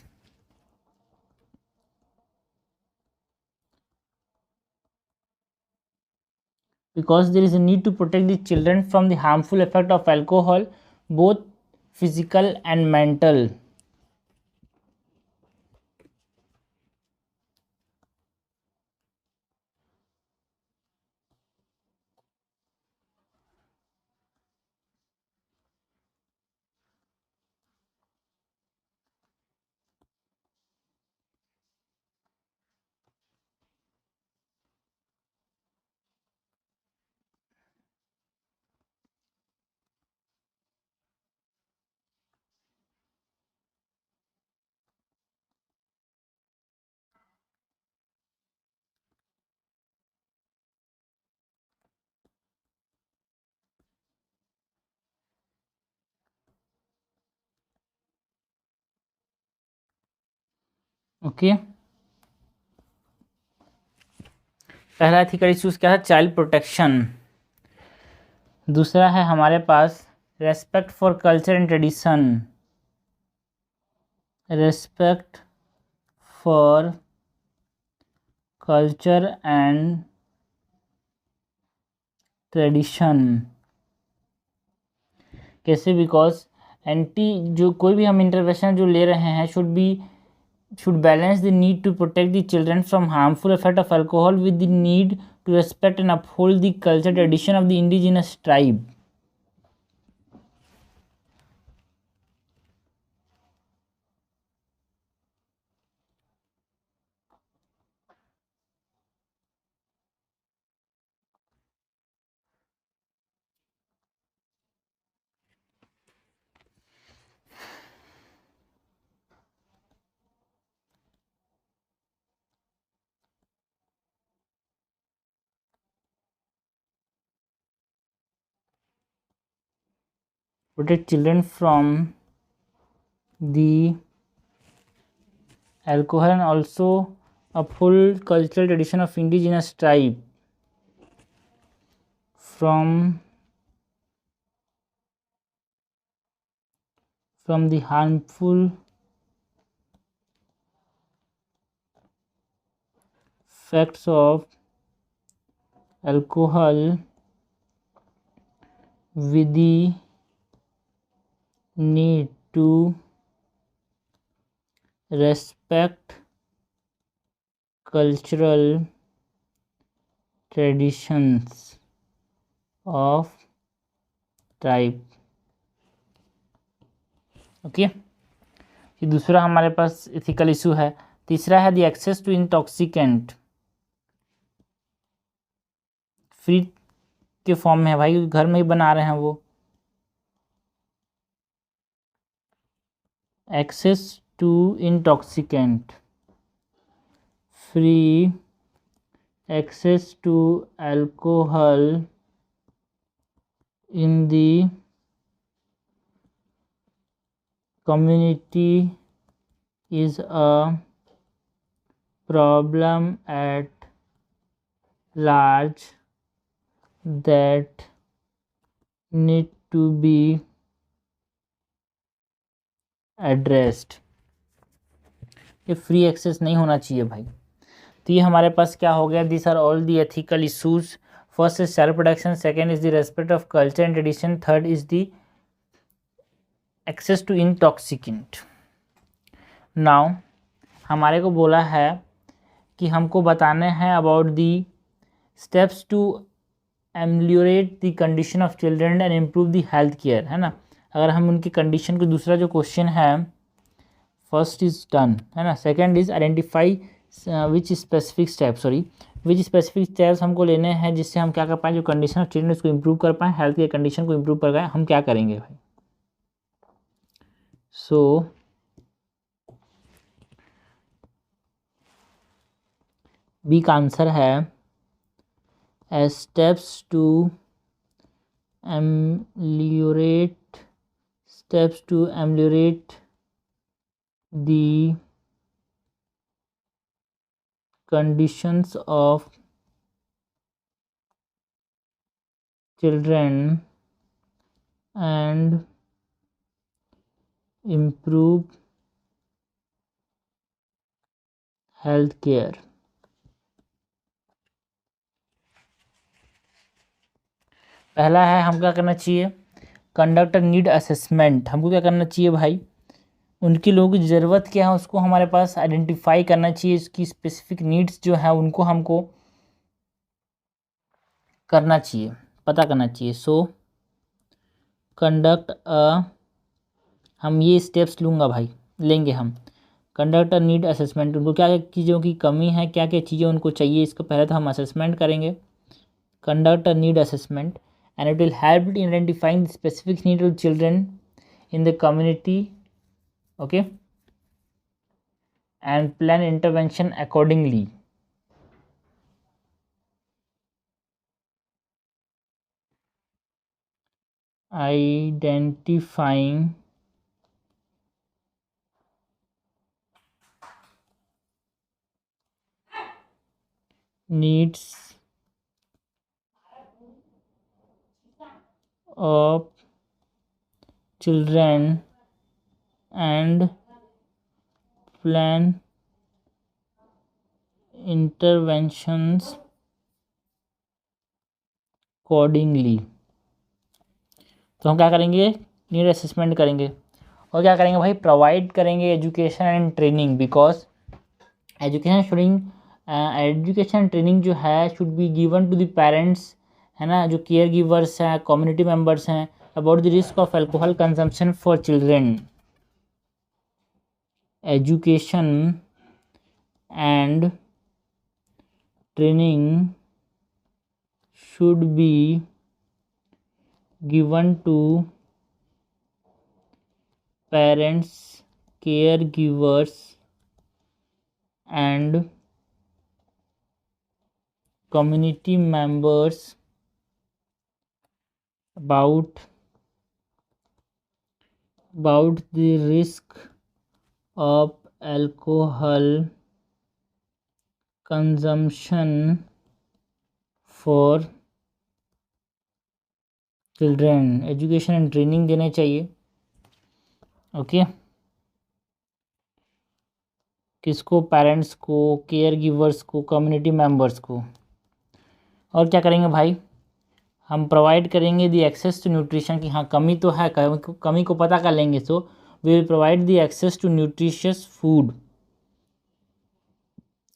Because there is a need to protect the children from the harmful effect of alcohol, both physical and mental. Okay, पहला ethical issues क्या है, child protection. दूसरा है हमारे पास respect for culture and tradition. Respect for culture and tradition. कैसे, because जो कोई भी हम इंटरवेंशन जो ले रहे हैं should balance the need to protect the children from harmful effect of alcohol with the need to respect and uphold the cultural tradition of the indigenous tribe. Protect children from the alcohol and also uphold cultural tradition of indigenous tribe from the harmful effects of alcohol with the need to respect cultural traditions of tribe. ओके, ये दूसरा हमारे पास ethical issue है। तीसरा है the access to intoxicant, free के form में है भाई, घर में ही बना रहे हैं वो। Access to intoxicant, free access to alcohol in the community is a problem at large that need to be addressed. ये फ्री एक्सेस नहीं होना चाहिए भाई। तो ये हमारे पास क्या हो गया, this are all the ethical issues. First is self protection, second is the respect of culture and tradition, third is the access to intoxicant. Now हमारे को बोला है कि हमको बताने हैं about the steps to ameliorate the condition of children and improve the health care, है ना। अगर हम उनकी कंडीशन को, दूसरा जो क्वेश्चन है फर्स्ट इज डन, है ना। Second is identify which specific steps हमको लेने हैं जिससे हम क्या कर पाएँ, जो कंडीशन ऑफ चिल्ड्रन उसको इम्प्रूव कर पाएँ, हेल्थ केयर कंडीशन को इम्प्रूव कर पाएँ। हम क्या करेंगे भाई। सो बी का आंसर है steps to ameliorate the conditions of children and improve health care. पहला है हम क्या करना चाहिए, कंडक्ट नीड असेसमेंट। हमको क्या करना चाहिए भाई, उनकी लोगों की ज़रूरत क्या है उसको हमारे पास आइडेंटिफाई करना चाहिए, इसकी स्पेसिफिक नीड्स जो है उनको हमको करना चाहिए, पता करना चाहिए। सो कंडक्ट हम ये स्टेप्स लूँगा भाई, लेंगे हम। कंडक्ट अ नीड असेसमेंट, उनको क्या क्या चीज़ों की कमी है, क्या क्या चीज़ें उनको चाहिए, इसको पहले तो हम असेसमेंट करेंगे। Conduct a need assessment and it will help in identifying the specific need of children in the community, okay, and plan intervention accordingly. Identifying needs of children and plan interventions accordingly. तो हम क्या करेंगे, need assessment करेंगे। और क्या करेंगे भाई, provide करेंगे education and training, because education training जो है should be given to the parents, है ना, जो केयर गिवर्स हैं, कम्युनिटी मेंबर्स हैं, about the risk of alcohol consumption for children. Education and training should be given to parents, caregivers and community members about the risk of alcohol consumption for children. Education and training देने चाहिए। Okay, किसको, parents को, care givers को, community members को। और क्या करेंगे भाई, हम प्रोवाइड करेंगे दी एक्सेस टू न्यूट्रिशन, की हाँ कमी तो है, कमी को पता कर लेंगे, so we will provide the access to nutritious food.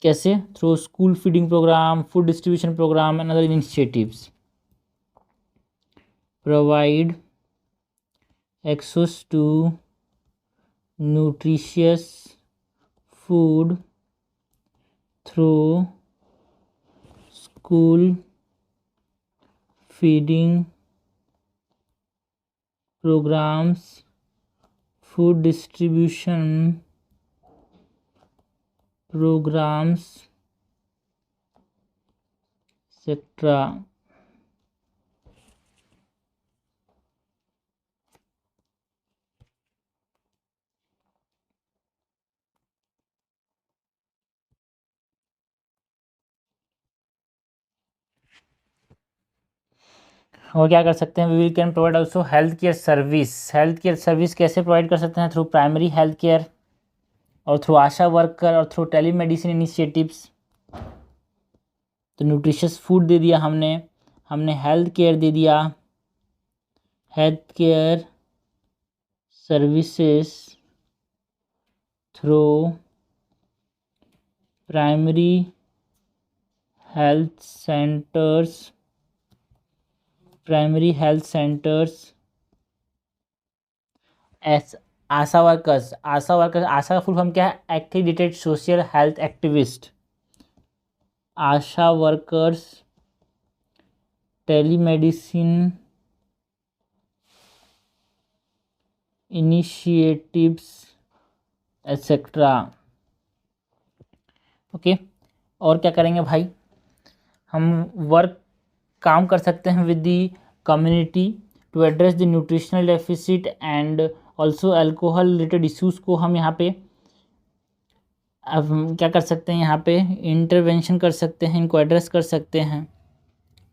कैसे, through school feeding programme, food distribution programme and other initiatives. provide access to nutritious food through school feeding programs, food distribution programs, etc. और क्या कर सकते हैं, we will can provide also health care service. Health care service कैसे provide कर सकते हैं, through primary health care और थ्रू आशा वर्कर और थ्रू टेलीमेडिसिन इनिशिएटिव्स। तो न्यूट्रिशियस फूड दे दिया हमने हेल्थ केयर दे दिया, health care services through primary health centres, ASHA workers. ASHA का फुल फॉर्म क्या है, activated social health activist. ASHA workers, telemedicine initiatives etcetera. Okay, और क्या करेंगे भाई, हम काम कर सकते हैं with the community to address the nutritional deficit and also alcohol related issues को हम यहाँ पे अब क्या कर सकते हैं, यहाँ पे इंटरवेंशन कर सकते हैं, इनको एड्रेस कर सकते हैं।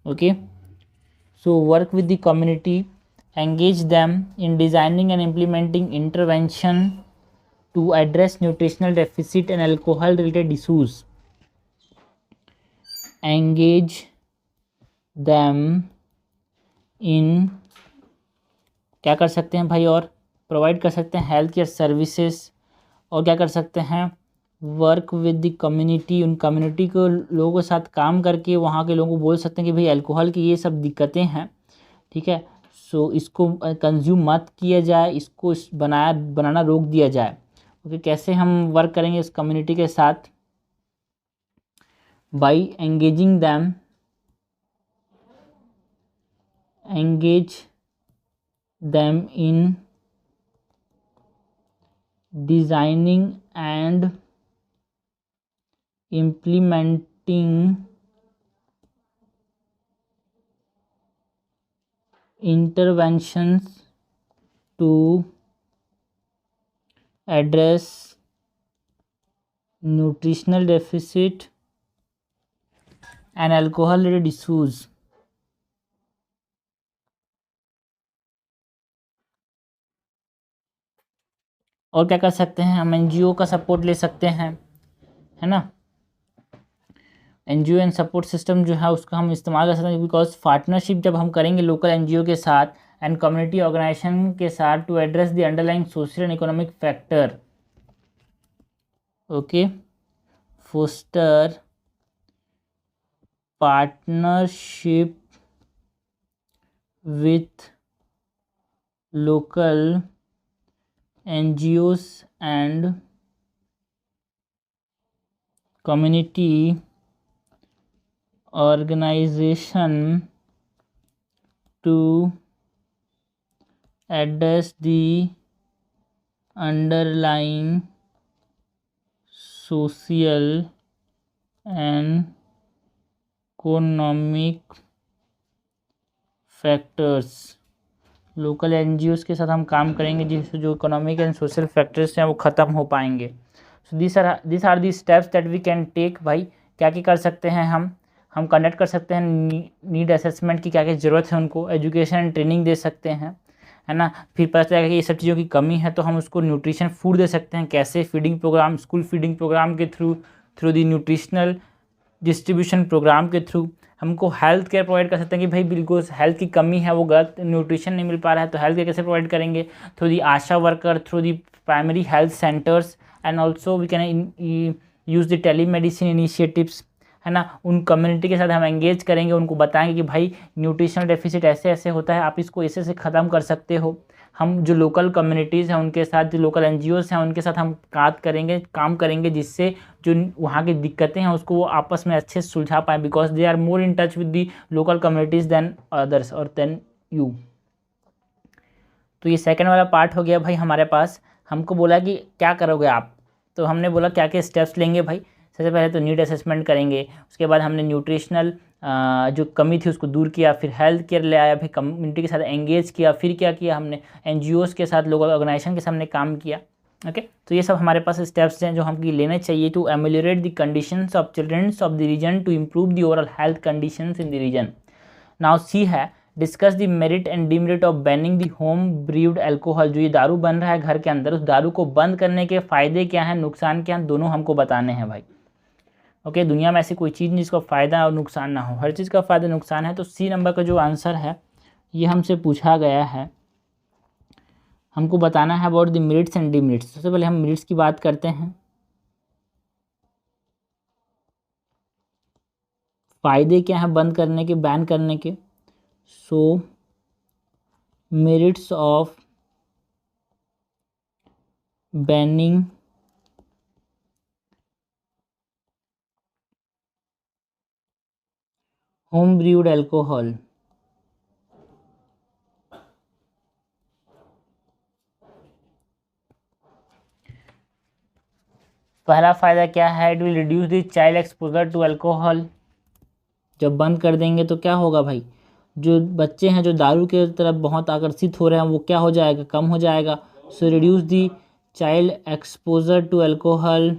Okay, so work with the community, engage them in designing and implementing intervention to address nutritional deficit and alcohol related issues. Engage them in, क्या कर सकते हैं भाई, और प्रोवाइड कर सकते हैं हेल्थ केयर सर्विसेज। और क्या कर सकते हैं, वर्क विद द कम्युनिटी, उन कम्युनिटी को लोगों के साथ काम करके वहाँ के लोगों को बोल सकते हैं कि भाई अल्कोहल की ये सब दिक्कतें हैं, ठीक है, सो इसको कंज्यूम मत किया जाए, इसको बनाना रोक दिया जाए। ओके, कैसे हम वर्क करेंगे इस कम्युनिटी के साथ, by engaging them, engage them in designing and implementing interventions to address nutritional deficit and alcohol related issues। और क्या कर सकते हैं, हम एनजीओ का सपोर्ट ले सकते हैं, है ना, एनजीओ एंड सपोर्ट सिस्टम जो है उसका हम इस्तेमाल कर सकते हैं, बिकॉज पार्टनरशिप जब हम करेंगे लोकल एनजीओ के साथ एंड कम्युनिटी ऑर्गेनाइजेशन के साथ to address the underlying social and economic factor. Okay, foster partnership with local NGOs and community organization to address the underlying social and economic factors. Local NGOs के साथ हम काम करेंगे जिससे जो इकोनॉमिक एंड सोशल फैक्टर्स हैं वो ख़त्म हो पाएंगे. So this are the steps that we can take. भाई क्या क्या कर सकते हैं हम कंडक्ट कर सकते हैं नीड असेसमेंट की क्या क्या ज़रूरत है, उनको एजुकेशन एंड ट्रेनिंग दे सकते हैं, है ना. फिर पता चलेगा कि ये सब चीज़ों की कमी है तो हम उसको न्यूट्रिशन फूड दे सकते हैं. कैसे? Feeding programme, school feeding programme के through the nutritional distribution programme के थ्रू. हमको हेल्थ केयर प्रोवाइड कर सकते हैं कि भाई बिल्कुल हेल्थ की कमी है, वो गलत न्यूट्रिशन नहीं मिल पा रहा है, तो हेल्थ केयर कैसे प्रोवाइड करेंगे? Through the ASHA worker, through the primary health centres, and also we can use the telemedicine initiatives, है ना. उन कम्युनिटी के साथ हम एंगेज करेंगे, उनको बताएंगे कि भाई न्यूट्रिशनल डेफिसिट ऐसे ऐसे होता है, आप इसको ऐसे ऐसे ख़त्म कर सकते हो. हम जो लोकल कम्युनिटीज़ हैं उनके साथ, जो लोकल एनजीओज़ हैं उनके साथ हम काम करेंगे जिससे जो वहाँ की दिक्कतें हैं उसको वो आपस में अच्छे से सुलझा पाएँ, because they are more in touch with the local communities than others और देन यू. तो ये सेकंड वाला पार्ट हो गया भाई हमारे पास. हमको बोला कि क्या करोगे आप, तो हमने बोला क्या क्या स्टेप्स लेंगे भाई. सबसे पहले तो नीड असेसमेंट करेंगे, उसके बाद हमने न्यूट्रिशनल जो कमी थी उसको दूर किया, फिर हेल्थ केयर ले आया, फिर कम्युनिटी के साथ एंगेज किया, फिर क्या किया हमने एनजीओज़ के साथ, लोकल ऑर्गेनाइजेशन के सामने काम किया. ओके, तो ये सब हमारे पास स्टेप्स हैं जो हमको लेने चाहिए to ameliorate the conditions of childrens of the region to improve the overall health conditions in the region. Now C है discuss the merit and demerit of banning the home brewed alcohol. जो ये दारू बन रहा है घर के अंदर, उस दारू को बंद करने के फ़ायदे क्या हैं, नुकसान क्या हैं, दोनों हमको बताने हैं भाई. ओके, दुनिया में ऐसी कोई चीज़ नहीं जिसका फ़ायदा और नुकसान ना हो, हर चीज़ का फ़ायदा नुकसान है. तो सी नंबर का जो आंसर है ये हमसे पूछा गया है, हमको बताना है about the merits and demerits. सबसे पहले हम मेरिट्स की बात करते हैं. फ़ायदे क्या हैं बंद करने के, बैन करने के. So merits of banning home brewed alcohol. पहला फ़ायदा क्या है, it will reduce the child exposure to alcohol. जब बंद कर देंगे तो क्या होगा भाई, जो बच्चे हैं जो दारू के तरफ बहुत आकर्षित हो रहे हैं वो क्या हो जाएगा, कम हो जाएगा. So reduce the child exposure to alcohol.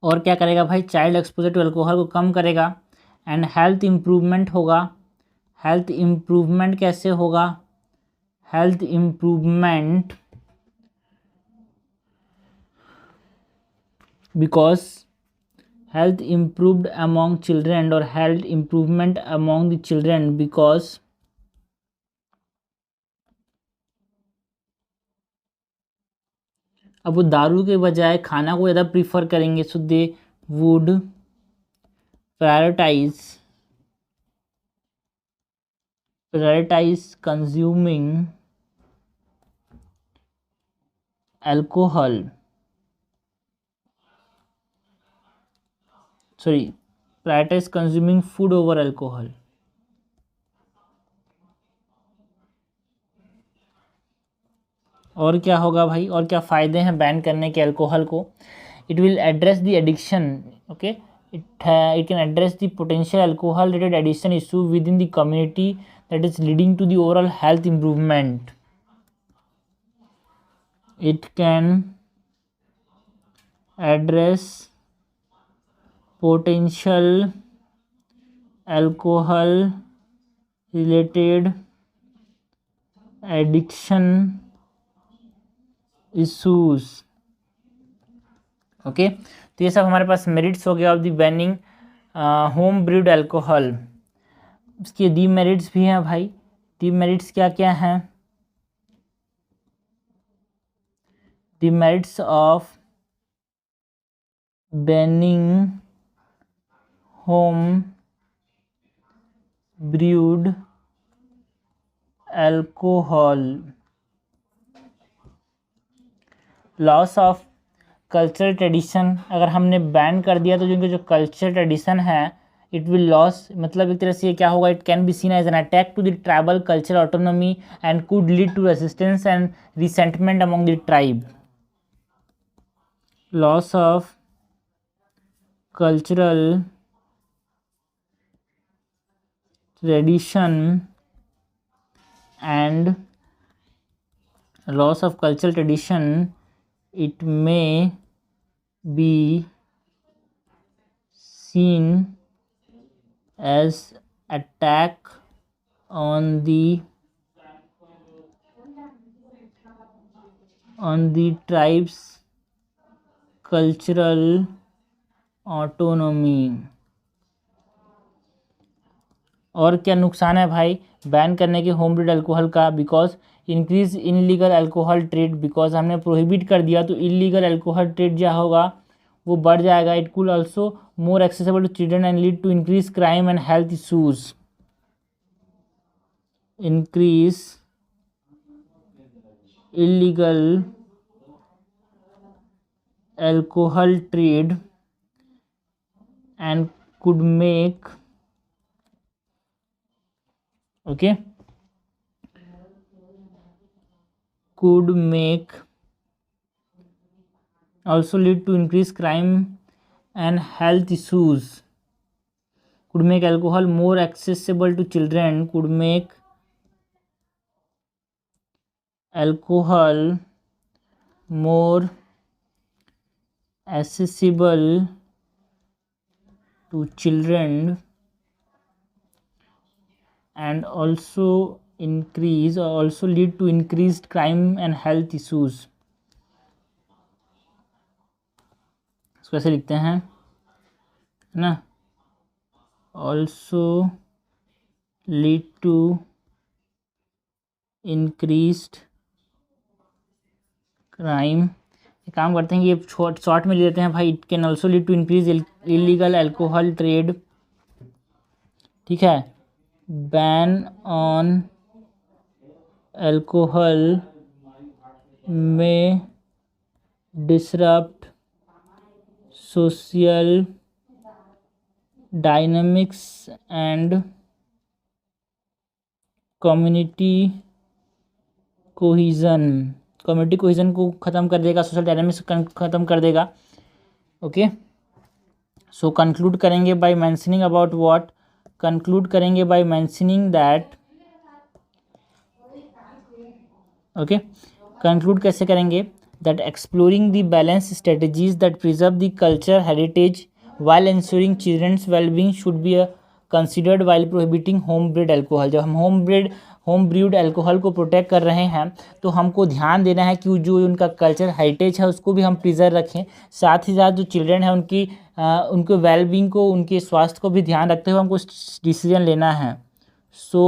और क्या करेगा भाई, चाइल्ड एक्सपोजर टू अल्कोहल को कम करेगा. एंड हेल्थ इम्प्रूवमेंट होगा. हेल्थ इम्प्रूवमेंट कैसे होगा, health improvement because health improved among children or health improvement among the children because अब वो दारू के बजाय खाना को ज़्यादा प्रीफर करेंगे. So they would prioritise consuming alcohol, prioritise consuming food over alcohol. और क्या होगा भाई, और क्या फ़ायदे हैं बैन करने के अल्कोहल को. It will address the addiction. Okay, it can address the potential alcohol related addiction issue within the community that is leading to the overall health improvement. It can address potential alcohol related addiction issues. Okay, तो ये सब हमारे पास merits हो गया of the banning home brewed alcohol, इसके demerits भी हैं भाई। डीमेरिट्स क्या क्या हैं? Demerits of banning home brewed alcohol, loss of cultural tradition. अगर हमने बैन कर दिया तो जिनके जो कल्चर ट्रेडिशन है इट विल लॉस, मतलब एक तरह से ये क्या होगा, it can be seen as an attack to the tribal culture autonomy and could lead to resistance and resentment among the tribe. Loss of cultural tradition and loss of cultural tradition, it may be seen as attack on the tribe's cultural autonomy। और क्या नुकसान है भाई ban करने के home breed alcohol का? Because increase illegal alcohol trade, because हमने prohibit कर दिया तो इलीगल अल्कोहल ट्रेड जो होगा वो बढ़ जाएगा। It could also more accessible to children and lead to increase crime and health issues. Increase illegal alcohol trade and could make also lead to increased crime and health issues, could make alcohol more accessible to children, could make alcohol more accessible to children and also lead to increased crime and health issues। इसको ऐसे लिखते हैं है ना, also lead to increased crime। एक काम करते हैं ये शॉर्ट में ले लेते हैं भाई, it can also lead to increase illegal alcohol trade. ठीक है, ban on alcohol may disrupt social dynamics and community cohesion को ख़त्म कर देगा, सोशल डायनामिक्स ख़त्म कर देगा। ओके, सो कंक्लूड करेंगे by mentioning about what, conclude करेंगे by mentioning that, okay, conclude कैसे करेंगे, that exploring the balance strategies that preserve the culture heritage while ensuring children's well-being should be considered while prohibiting home brewed alcohol। जब हम home brewed alcohol को protect कर रहे हैं तो हमको ध्यान देना है कि जो उनका कल्चर हेरिटेज है उसको भी हम प्रिजर्व रखें, साथ ही साथ जो चिल्ड्रन है उनके वेलबींग को, उनके स्वास्थ्य को भी ध्यान रखते हुए हमको डिसीजन लेना है। So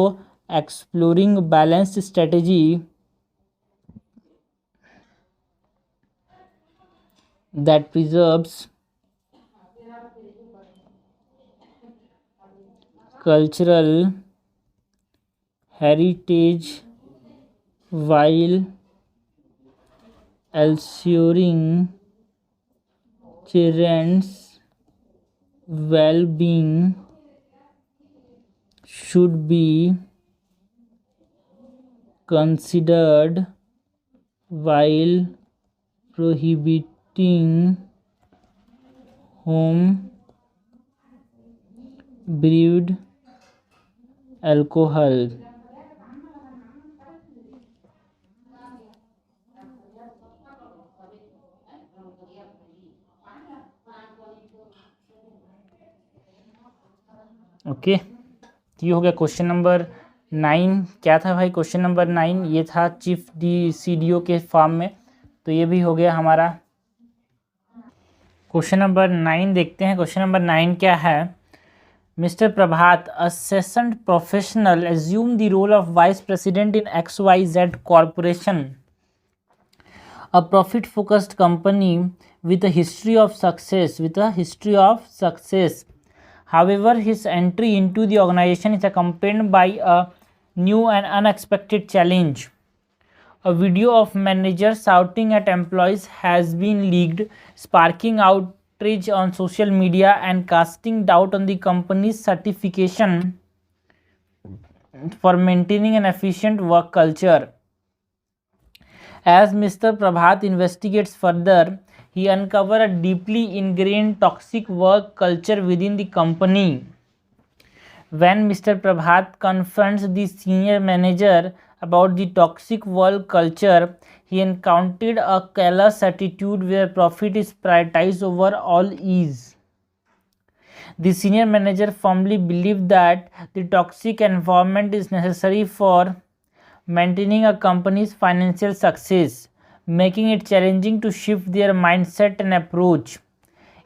exploring balanced strategy that preserves cultural heritage while ensuring children's well-being should be considered while prohibiting home brewed alcohol. Okay, ये हो गया क्वेश्चन नंबर 9। क्या था भाई क्वेश्चन नंबर 9? ये था चीफ CDO के फॉर्म में, तो ये भी हो गया हमारा। क्वेश्चन नंबर 9 देखते हैं। क्वेश्चन नंबर 9 क्या है, Mr. Prabhat, a seasoned professional, assumed the role of vice president in XYZ Corporation, a profit-focused company with a history of success. However, his entry into the organization is accompanied by a new and unexpected challenge. A video of managers shouting at employees has been leaked, sparking outrage on social media and casting doubt on the company's certification for maintaining an efficient work culture. As Mr. Prabhat investigates further, he uncovers a deeply ingrained toxic work culture within the company. When Mr. Prabhat confronts the senior manager about the toxic work culture, he encountered a callous attitude where profit is prioritized over all ease. The senior manager firmly believed that the toxic environment is necessary for maintaining a company's financial success, making it challenging to shift their mindset and approach.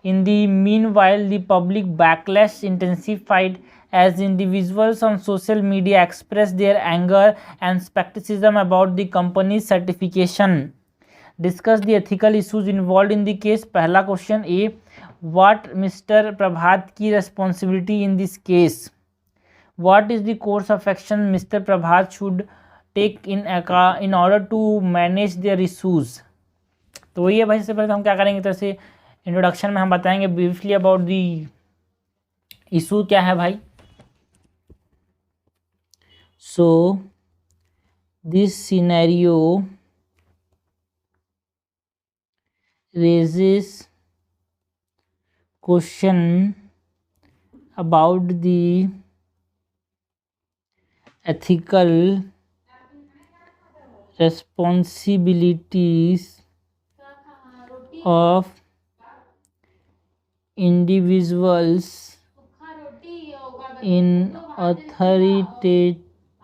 In the meanwhile, the public backlash intensified as individuals on social media expressed their anger and skepticism about the company's certification. Discuss the ethical issues involved in the case. पहला question A, what Mr. Prabhat की responsibility in this case? What is the course of action Mr. Prabhat should take in order to manage their issues? तो वही है भाई। सबसे पहले हम क्या करेंगे, तरह से इंट्रोडक्शन में हम बताएंगे ब्रीफली अबाउट दी इशू क्या है भाई। So this scenario raises question about the ethical responsibilities of individuals in authoritative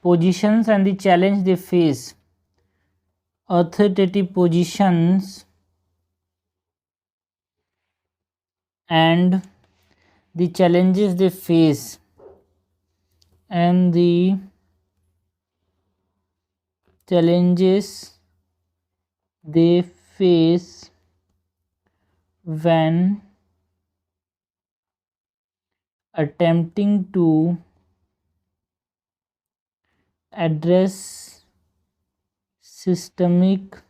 positions and the challenge they face. Authoritative positions and the challenges they face, and the challenges they face when attempting to address systemic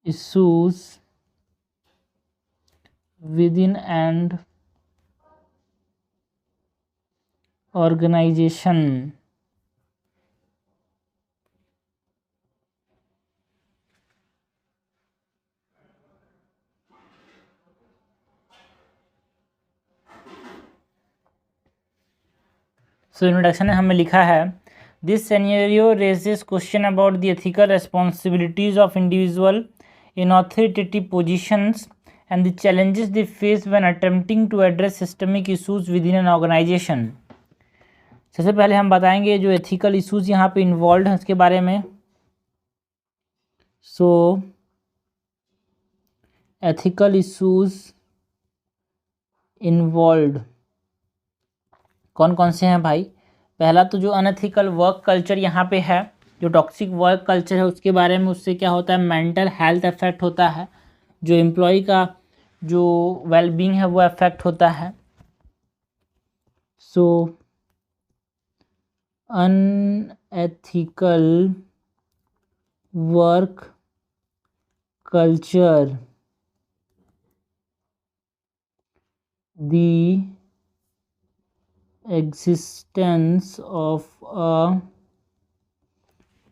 issues within an organization. So introduction में हमें लिखा है, this scenario raises question about the ethical responsibilities of individual in authoritative positions and the challenges they face when attempting to address systemic issues within an organization. सबसे पहले हम बताएंगे जो ethical issues यहाँ पे इन्वॉल्व हैं उसके बारे में. सो एथिकल इश्यूज इन्वॉल्व कौन कौन से हैं भाई. पहला तो जो अनएथिकल वर्क कल्चर यहाँ पे है, जो टॉक्सिक वर्क कल्चर है उसके बारे में, उससे क्या होता है, मेंटल हेल्थ अफेक्ट होता है, जो एम्प्लॉय का जो वेलबींग है वो अफेक्ट होता है. So unethical work culture, the existence of a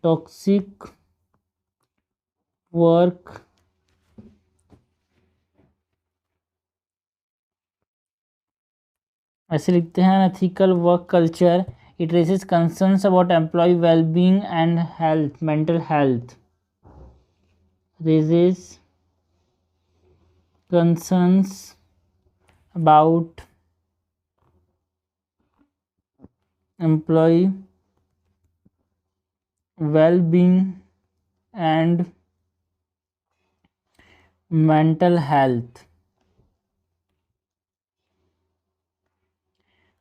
toxic work ऐसे लिखते हैं, ethical work culture it raises concerns about employee wellbeing and health, mental health, raises concerns about employee well-being and mental health,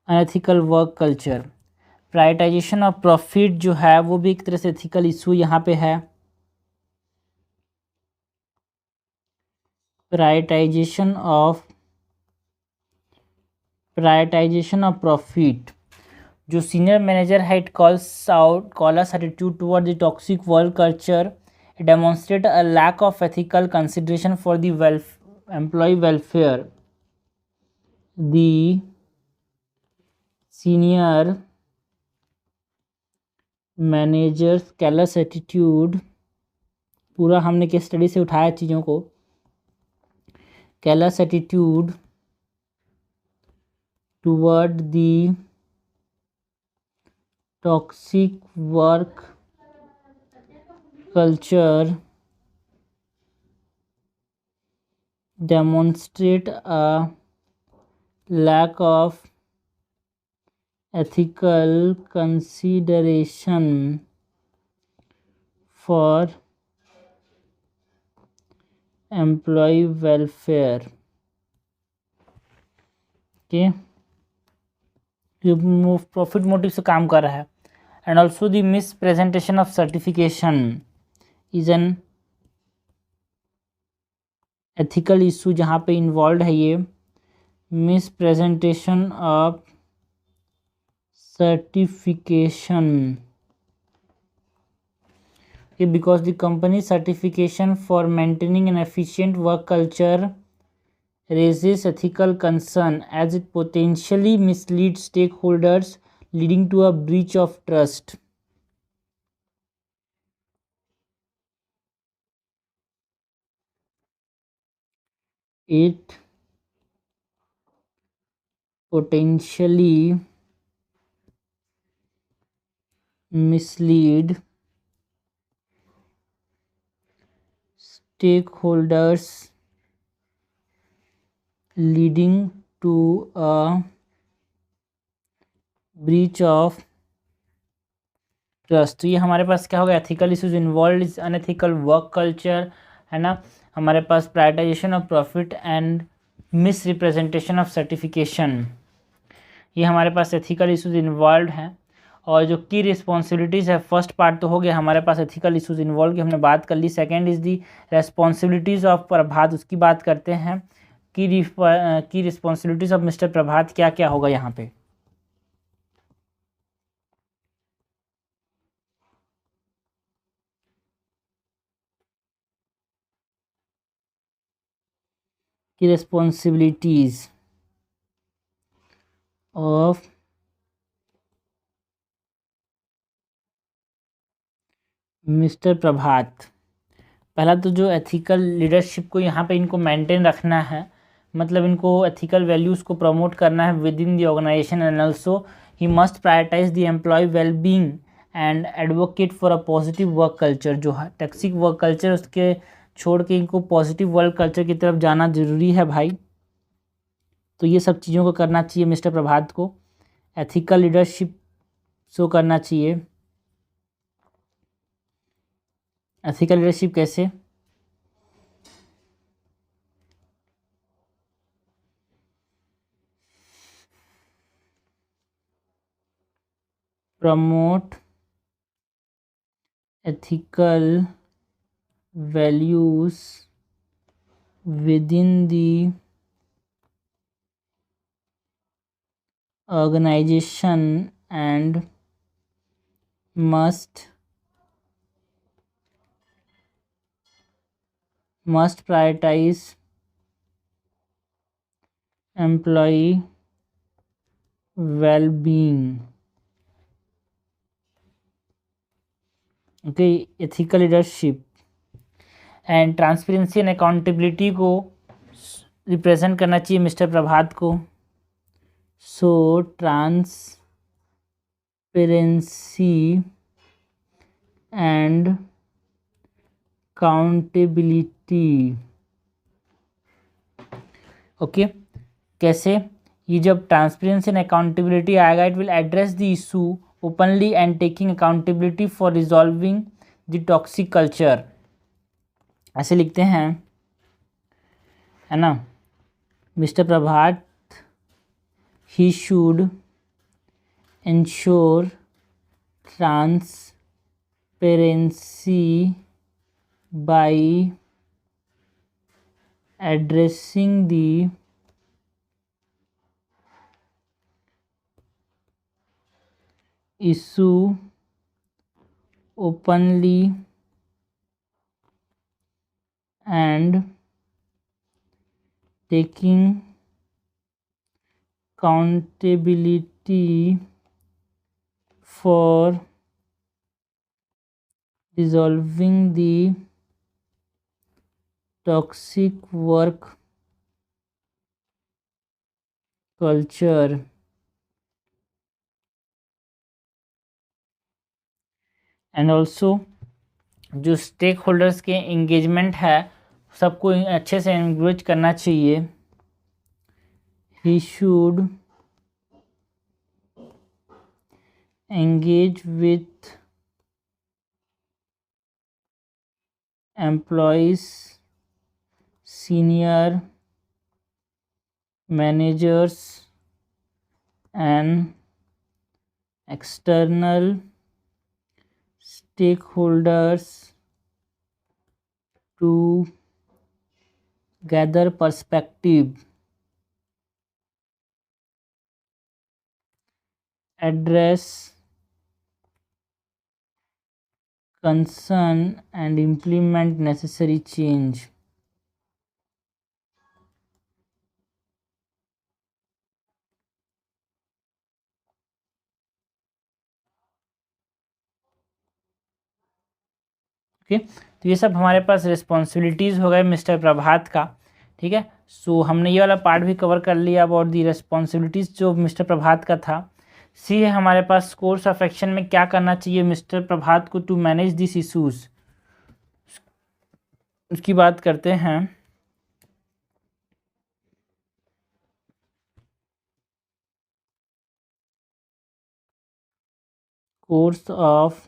unethical work culture, prioritization of profit जो है वो भी एक तरह से एथिकल इशू यहाँ पे है। प्रायोरिटाइजेशन ऑफ प्रॉफिट, जो सीनियर मैनेजर है, it call us attitude toward the toxic work culture, it demonstrate a lack of ethical consideration for the employee welfare. The senior managers careless attitude, पूरा हमने case study से उठाया चीज़ों को, careless attitude toward the toxic work culture demonstrate a lack of ethical consideration for employee welfare. Okay, profit motive से काम कर रहा है. And also the miss presentation of certification is an ethical issue जहाँ पे इन्वॉल्व है ये miss presentation of certification, because the company certification for maintaining an efficient work culture raises ethical concern as it potentially misleads stakeholders, leading to a breach of trust. It potentially mislead stakeholders, leading to a breach of trust. तो ये हमारे पास क्या होगा, ethical issues involve is unethical work culture, है ना. हमारे पास prioritization of profit and misrepresentation of certification, ये हमारे पास एथिकल इशूज इन्वॉल्व हैं. और जो की रिस्पॉन्सिबिलिटीज़ है, फर्स्ट पार्ट तो हो गया हमारे पास एथिकल इशूज इन्वॉल्व की हमने बात कर ली. Second is the responsibilities of Prabhat, उसकी बात करते हैं. की रिस्पॉन्सिबिलिटीज़ ऑफ मिस्टर प्रभात क्या क्या होगा यहाँ पे. की रिस्पॉन्सिबिलिटीज़ ऑफ मिस्टर प्रभात. पहला तो जो एथिकल लीडरशिप को यहाँ पे इनको मेंटेन रखना है, मतलब इनको एथिकल वैल्यूज़ को प्रमोट करना है within the organisation. And also he must prioritise the employee wellbeing and advocate for a positive work culture. जो है टॉक्सिक वर्क कल्चर उसके छोड़ के इनको पॉजिटिव वर्क कल्चर की तरफ जाना ज़रूरी है भाई. तो ये सब चीज़ों को करना चाहिए मिस्टर प्रभात को. एथिकल लीडरशिप शो करना चाहिए. एथिकल लीडरशिप कैसे, promote ethical values within the organization and must prioritize employee well-being. Okay, ethical leadership and transparency and accountability को रिप्रेजेंट करना चाहिए मिस्टर प्रभात को. सो ट्रांसपेरेंसी एंड अकाउंटेबिलिटी. ओके, कैसे, ये जब ट्रांसपेरेंसी एंड अकाउंटेबिलिटी आएगा, it will address the issue openly and taking accountability for resolving the toxic culture. ऐसे लिखते हैं, है ना। Mister Prabhat, he should ensure transparency by addressing the issue openly and taking accountability for resolving the toxic work culture. And also जो stake holders के engagement है सबको अच्छे से एंगेज करना चाहिए। He should engage with employees, senior managers and external stakeholders to gather perspective, address concern and implement necessary change. Okay, तो ये सब हमारे पास रिस्पॉन्सिबिलिटीज़ हो गए मिस्टर प्रभात का। ठीक है, सो हमने ये वाला पार्ट भी कवर कर लिया अबाउट दी रिस्पॉन्सिबिलिटीज़ जो मिस्टर प्रभात का था। सी है हमारे पास कोर्स ऑफ एक्शन में क्या करना चाहिए मिस्टर प्रभात को टू मैनेज दिस इशूज़, उसकी बात करते हैं। कोर्स ऑफ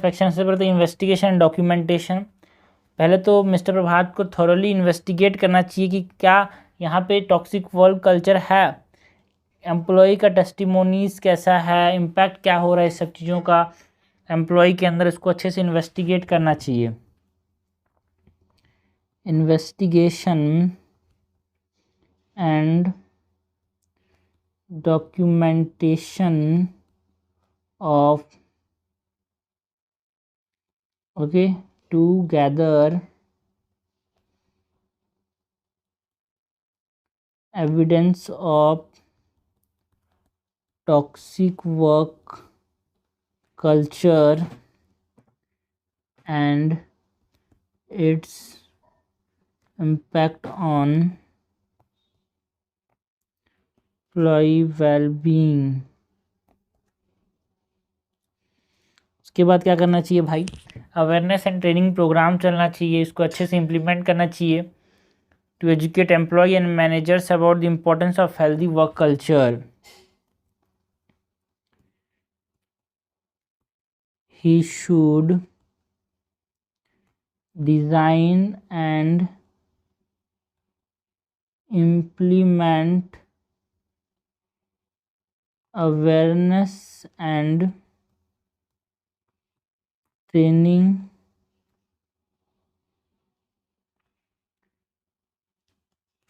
एक्शन से पहले इन्वेस्टिगेशन डॉक्यूमेंटेशन। पहले तो मिस्टर प्रभात को थॉरोली इन्वेस्टिगेट करना चाहिए कि क्या यहाँ पे टॉक्सिक वर्क कल्चर है, एम्प्लॉय का टेस्टिमोनीज कैसा है, इम्पैक्ट क्या हो रहा है इस सब चीज़ों का एम्प्लॉय के अंदर, इसको अच्छे से इन्वेस्टिगेट करना चाहिए। Investigation and documentation of to gather evidence of toxic work culture and its impact on employee well-being। उसके बाद क्या करना चाहिए भाई, अवेयरनेस एंड ट्रेनिंग प्रोग्राम चलना चाहिए, इसको अच्छे से इम्प्लीमेंट करना चाहिए to educate employee and managers about the importance of healthy work culture. He should design and implement awareness and training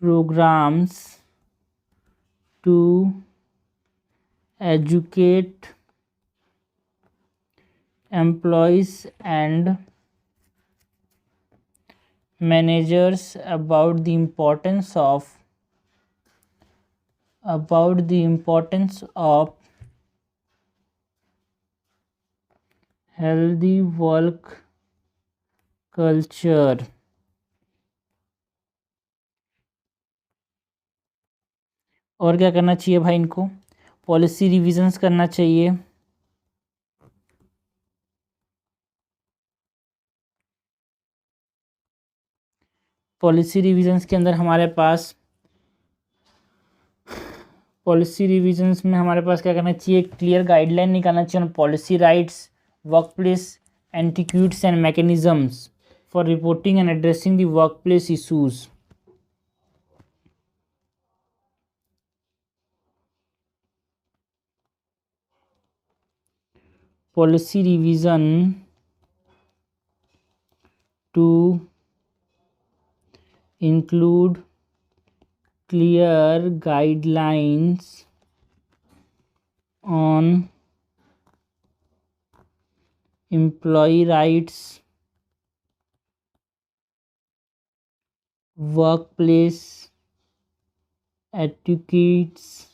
programs to educate employees and managers about the importance of healthy work culture। और क्या करना चाहिए भाई, इनको policy revisions करना चाहिए। Policy revisions के अंदर हमारे पास पॉलिसी रिविजन्स में हमारे पास क्या करना चाहिए, क्लियर गाइडलाइन निकालना चाहिए on policy rights, workplace etiquettes and mechanisms for reporting and addressing the workplace issues. Policy revision to include clear guidelines on employee rights, workplace etiquettes,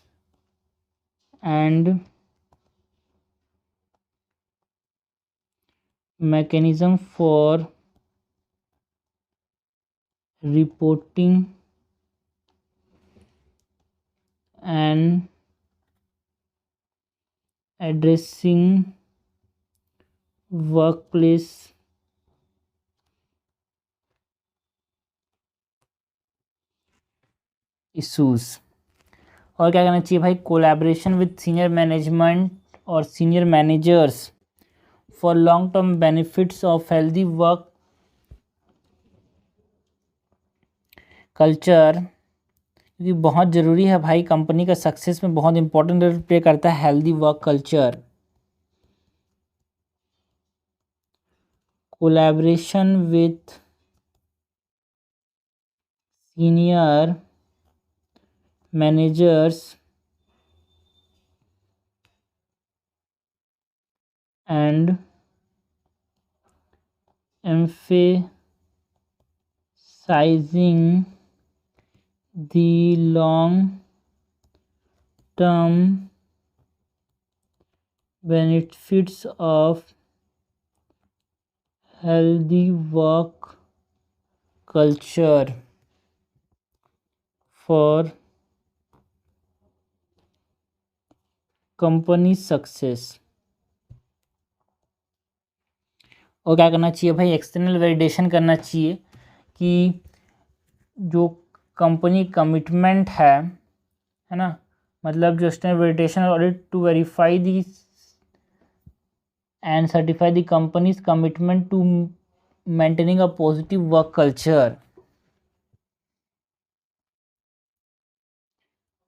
and mechanism for reporting and addressing workplace issues. और क्या करना चाहिए भाई, collaboration with senior management और senior managers for long term benefits of healthy work culture, क्योंकि बहुत ज़रूरी है भाई, कंपनी का सक्सेस में बहुत इंपॉर्टेंट रोल प्ले करता है healthy work culture. Collaboration with senior managers and emphasizing the long term benefits of healthy work culture for company success. और क्या करना चाहिए भाई, एक्सटर्नल वैलिडेशन करना चाहिए कि जो कंपनी कमिटमेंट है ना, मतलब जो external validation audit to verify the and certify the company's commitment to maintaining a positive work culture.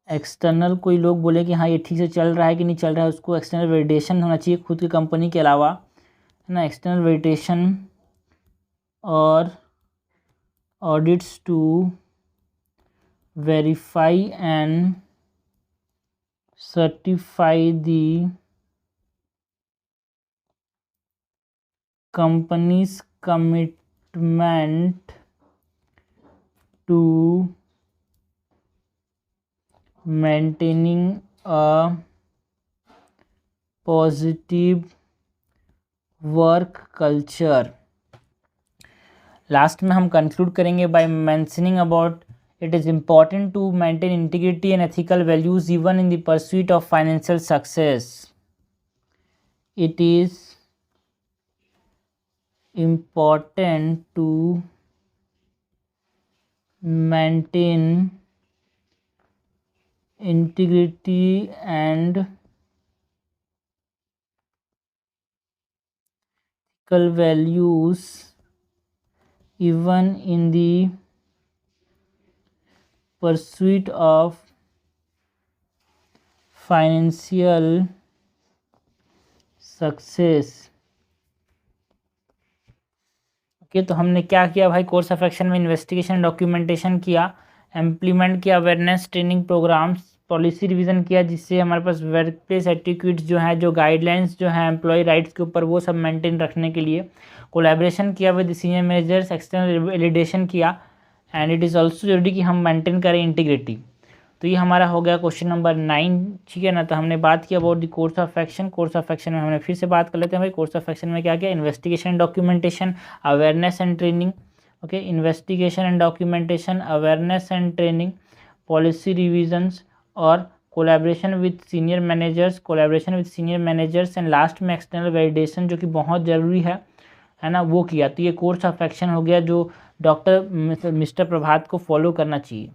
External कोई लोग बोले कि हाँ ये ठीक से चल रहा है कि नहीं चल रहा है, उसको एक्सटर्नल वैलिडेशन होना चाहिए खुद की कंपनी के अलावा, है ना. एक्सटर्नल वैलिडेशन और audits to verify and certify the company's commitment to maintaining a positive work culture. Last में हम कंक्लूड करेंगे by mentioning about it is important to maintain integrity and ethical values even in the pursuit of financial success. It is important to maintain integrity and ethical values even in the pursuit of financial success. Okay, तो हमने क्या किया भाई, course of action में investigation documentation किया, implement किया awareness training programmes, policy revision किया जिससे हमारे पास वर्क प्लेस एटिक्यूट्स जो है, जो गाइडलाइंस जो है एम्प्लॉय राइट्स के ऊपर, वो सब मेंटेन रखने के लिए. कोलैबोरेशन किया with senior managers, external validation किया, एंड इट इज़ ऑल्सो जरूरी कि हम मेंटेन करें इंटीग्रिटी. तो ये हमारा हो गया क्वेश्चन नंबर 9. ठीक है ना. तो हमने बात किया about the course of action. Course of action में हमने फिर से बात कर लेते हैं भाई. कोर्स ऑफ एक्शन में क्या क्या, investigation documentation, awareness and training. Okay, investigation and documentation, awareness and training, policy revisions और collaboration with senior managers and last में एक्सटर्नल वैलिडेशन जो कि बहुत ज़रूरी है ना, वो किया. तो ये कोर्स ऑफ एक्शन हो गया जो डॉक्टर मिस्टर प्रभात को फॉलो करना चाहिए.